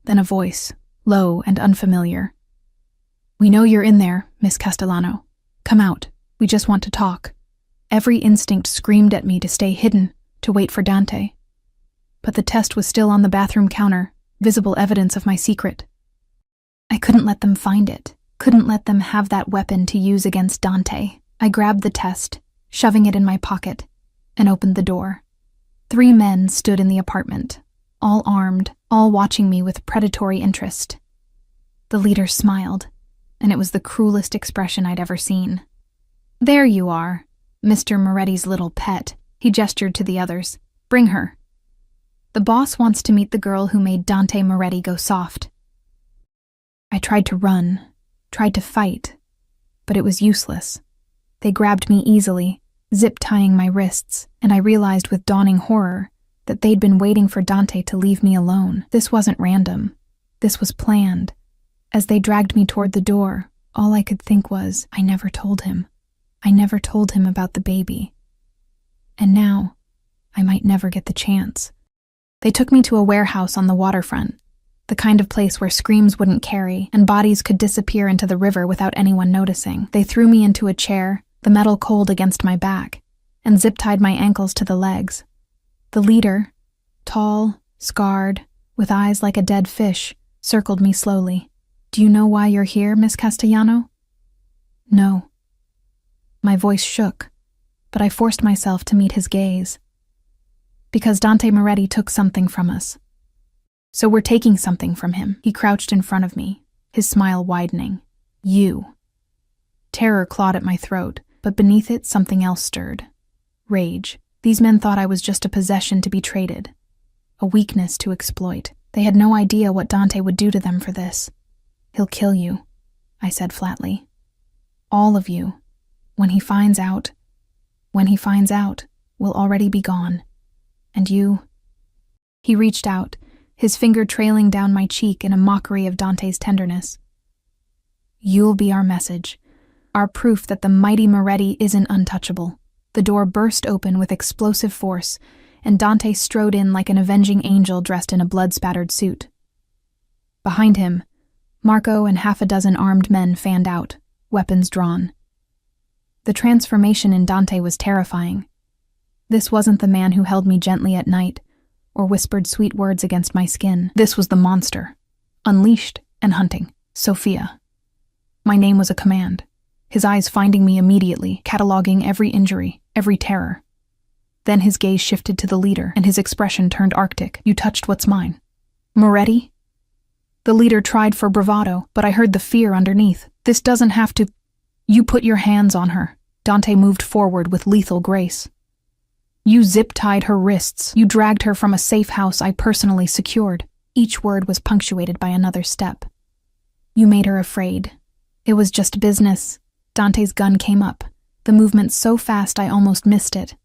Then a voice, low and unfamiliar. "We know you're in there, Miss Castellano. Come out. We just want to talk." Every instinct screamed at me to stay hidden, to wait for Dante. But the test was still on the bathroom counter, visible evidence of my secret. I couldn't let them find it, couldn't let them have that weapon to use against Dante. I grabbed the test, shoving it in my pocket, and opened the door. 3 men stood in the apartment, all armed, all watching me with predatory interest. The leader smiled, and it was the cruelest expression I'd ever seen. "There you are, Mr. Moretti's little pet," he gestured to the others. "Bring her. The boss wants to meet the girl who made Dante Moretti go soft." I tried to run, tried to fight, but it was useless. They grabbed me easily, zip-tying my wrists, and I realized with dawning horror that they'd been waiting for Dante to leave me alone. This wasn't random. This was planned. As they dragged me toward the door, all I could think was, I never told him. I never told him about the baby. And now, I might never get the chance. They took me to a warehouse on the waterfront, the kind of place where screams wouldn't carry and bodies could disappear into the river without anyone noticing. They threw me into a chair, the metal cold against my back, and zip-tied my ankles to the legs. The leader, tall, scarred, with eyes like a dead fish, circled me slowly. "Do you know why you're here, Miss Castellano?" "No." My voice shook, but I forced myself to meet his gaze. "Because Dante Moretti took something from us. So we're taking something from him." He crouched in front of me, his smile widening. "You." Terror clawed at my throat, but beneath it something else stirred. Rage. These men thought I was just a possession to be traded, a weakness to exploit. They had no idea what Dante would do to them for this. "He'll kill you," I said flatly. "All of you. When he finds out, we'll already be gone. And you..." He reached out, his finger trailing down my cheek in a mockery of Dante's tenderness. "You'll be our message, our proof that the mighty Moretti isn't untouchable." The door burst open with explosive force, and Dante strode in like an avenging angel dressed in a blood-spattered suit. Behind him, Marco and half a dozen armed men fanned out, weapons drawn. The transformation in Dante was terrifying. This wasn't the man who held me gently at night, or whispered sweet words against my skin. This was the monster, unleashed and hunting. Sophia. My name was a command, his eyes finding me immediately, cataloging every injury, every terror. Then his gaze shifted to the leader, and his expression turned arctic. "You touched what's mine." "Moretti?" The leader tried for bravado, but I heard the fear underneath. "This doesn't have to..." "You put your hands on her." Dante moved forward with lethal grace. "You zip-tied her wrists. You dragged her from a safe house I personally secured." Each word was punctuated by another step. "You made her afraid. It was just business." Dante's gun came up, the movement so fast I almost missed it.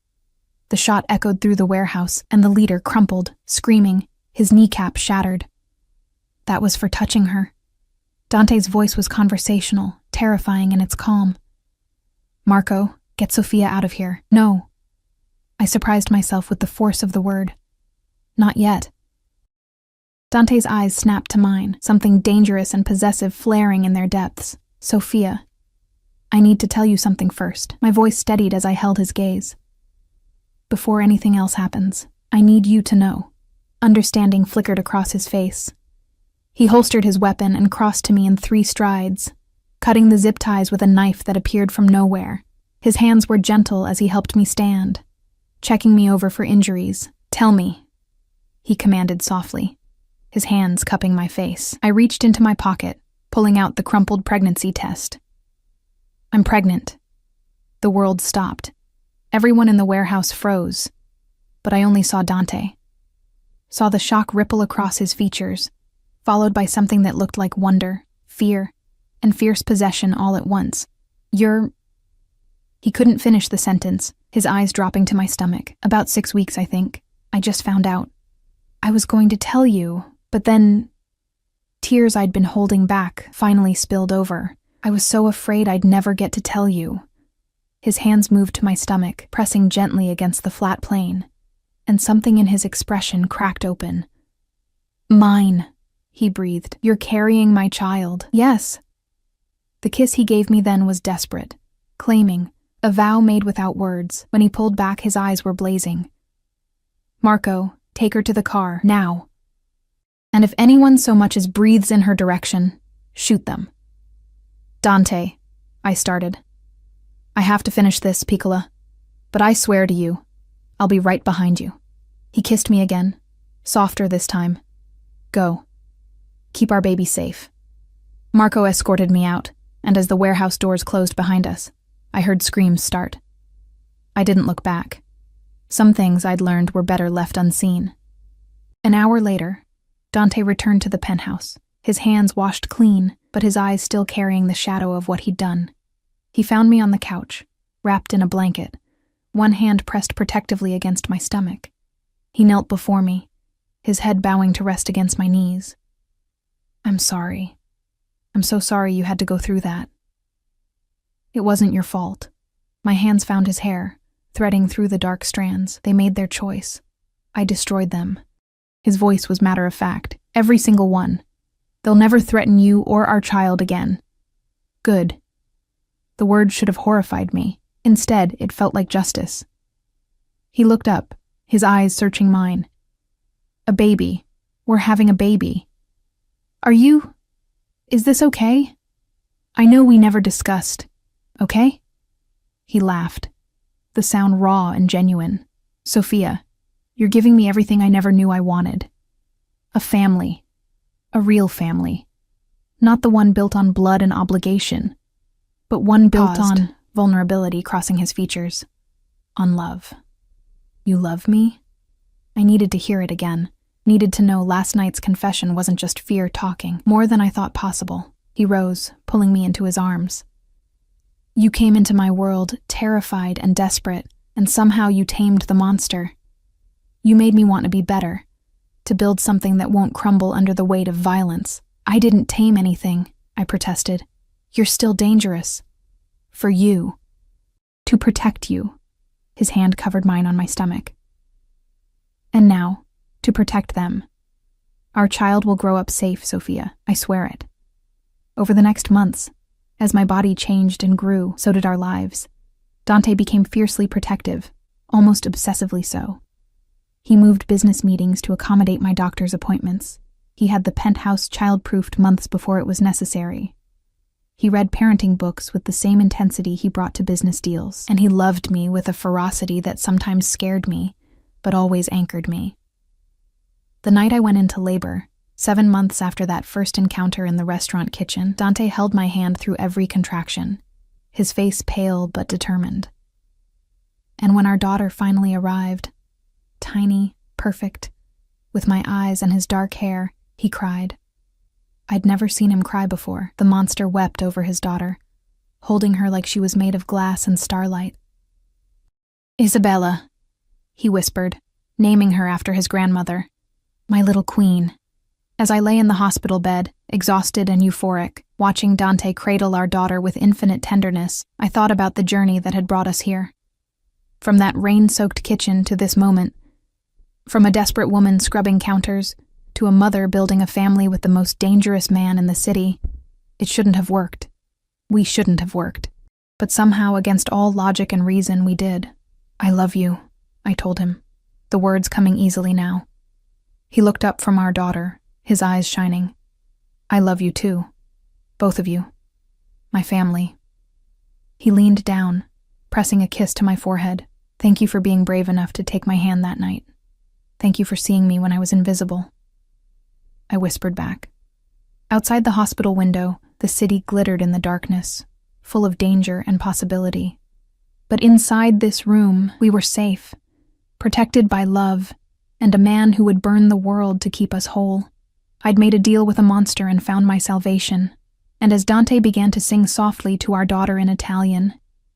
The shot echoed through the warehouse, and the leader crumpled, screaming, his kneecap shattered. That was for touching her. Dante's voice was conversational, terrifying in its calm. "Marco, get Sophia out of here." "No." I surprised myself with the force of the word. "Not yet." Dante's eyes snapped to mine, something dangerous and possessive flaring in their depths. "Sophia, I need to tell you something first." My voice steadied as I held his gaze. "Before anything else happens, I need you to know." Understanding flickered across his face. He holstered his weapon and crossed to me in 3 strides, cutting the zip ties with a knife that appeared from nowhere. His hands were gentle as he helped me stand, checking me over for injuries. "Tell me," he commanded softly, his hands cupping my face. I reached into my pocket, pulling out the crumpled pregnancy test. "I'm pregnant." The world stopped. Everyone in the warehouse froze, but I only saw Dante. Saw the shock ripple across his features, followed by something that looked like wonder, fear, and fierce possession all at once. "You're..." He couldn't finish the sentence, his eyes dropping to my stomach. "About 6 weeks, I think. I just found out. I was going to tell you, but then..." Tears I'd been holding back finally spilled over. "I was so afraid I'd never get to tell you." His hands moved to my stomach, pressing gently against the flat plane, and something in his expression cracked open. "Mine," he breathed. "You're carrying my child." "Yes." The kiss he gave me then was desperate, claiming, a vow made without words. When he pulled back, his eyes were blazing. "Marco, take her to the car, now. And if anyone so much as breathes in her direction, shoot them." "Dante," I started. "I have to finish this, Piccola, but I swear to you, I'll be right behind you." He kissed me again, Softer this time. Go. Keep our baby safe. Marco escorted me out, and as the warehouse doors closed behind us, I heard screams start. I didn't look back. Some things I'd learned were better left unseen. An hour later, Dante returned to the penthouse, his hands washed clean, but his eyes still carrying the shadow of what he'd done. He found me on the couch, wrapped in a blanket, one hand pressed protectively against my stomach. He knelt before me, his head bowing to rest against my knees. I'm sorry. I'm so sorry you had to go through that. It wasn't your fault. My hands found his hair, threading through the dark strands. They made their choice. I destroyed them. His voice was matter of fact. Every single one. They'll never threaten you or our child again. Good. The words should have horrified me. Instead, it felt like justice. He looked up, his eyes searching mine. A baby. We're having a baby. Is this okay? I know we never discussed. Okay? He laughed, the sound raw and genuine. Sophia, you're giving me everything I never knew I wanted. A family. A real family. Not the one built on blood and obligation, but one built on vulnerability crossing his features. On love. You love me? I needed to hear it again. Needed to know last night's confession wasn't just fear talking, more than I thought possible. He rose, pulling me into his arms. You came into my world, terrified and desperate, and somehow you tamed the monster. You made me want to be better, to build something that won't crumble under the weight of violence. I didn't tame anything, I protested. You're still dangerous. For you. To protect you. His hand covered mine on my stomach. And now, to protect them. Our child will grow up safe, Sophia, I swear it. Over the next months, as my body changed and grew, so did our lives. Dante became fiercely protective, almost obsessively so. He moved business meetings to accommodate my doctor's appointments. He had the penthouse child-proofed months before it was necessary. He read parenting books with the same intensity he brought to business deals, and he loved me with a ferocity that sometimes scared me, but always anchored me. The night I went into labor, 7 months after that first encounter in the restaurant kitchen, Dante held my hand through every contraction, his face pale but determined. And when our daughter finally arrived, tiny, perfect, with my eyes and his dark hair, he cried. I'd never seen him cry before. The monster wept over his daughter, holding her like she was made of glass and starlight. Isabella, he whispered, naming her after his grandmother. My little queen. As I lay in the hospital bed, exhausted and euphoric, watching Dante cradle our daughter with infinite tenderness, I thought about the journey that had brought us here. From that rain-soaked kitchen to this moment, from a desperate woman scrubbing counters to a mother building a family with the most dangerous man in the city, it shouldn't have worked. We shouldn't have worked. But somehow, against all logic and reason, we did. I love you, I told him, the words coming easily now. He looked up from our daughter, his eyes shining. I love you too. Both of you. My family. He leaned down, pressing a kiss to my forehead. Thank you for being brave enough to take my hand that night. Thank you for seeing me when I was invisible. I whispered back. Outside the hospital window, the city glittered in the darkness, full of danger and possibility. But inside this room, we were safe, protected by love, and a man who would burn the world to keep us whole. I'd made a deal with a monster and found my salvation. And as Dante began to sing softly to our daughter in Italian,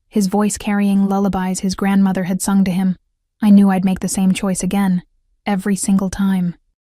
his voice carrying lullabies his grandmother had sung to him, I knew I'd make the same choice again, every single time.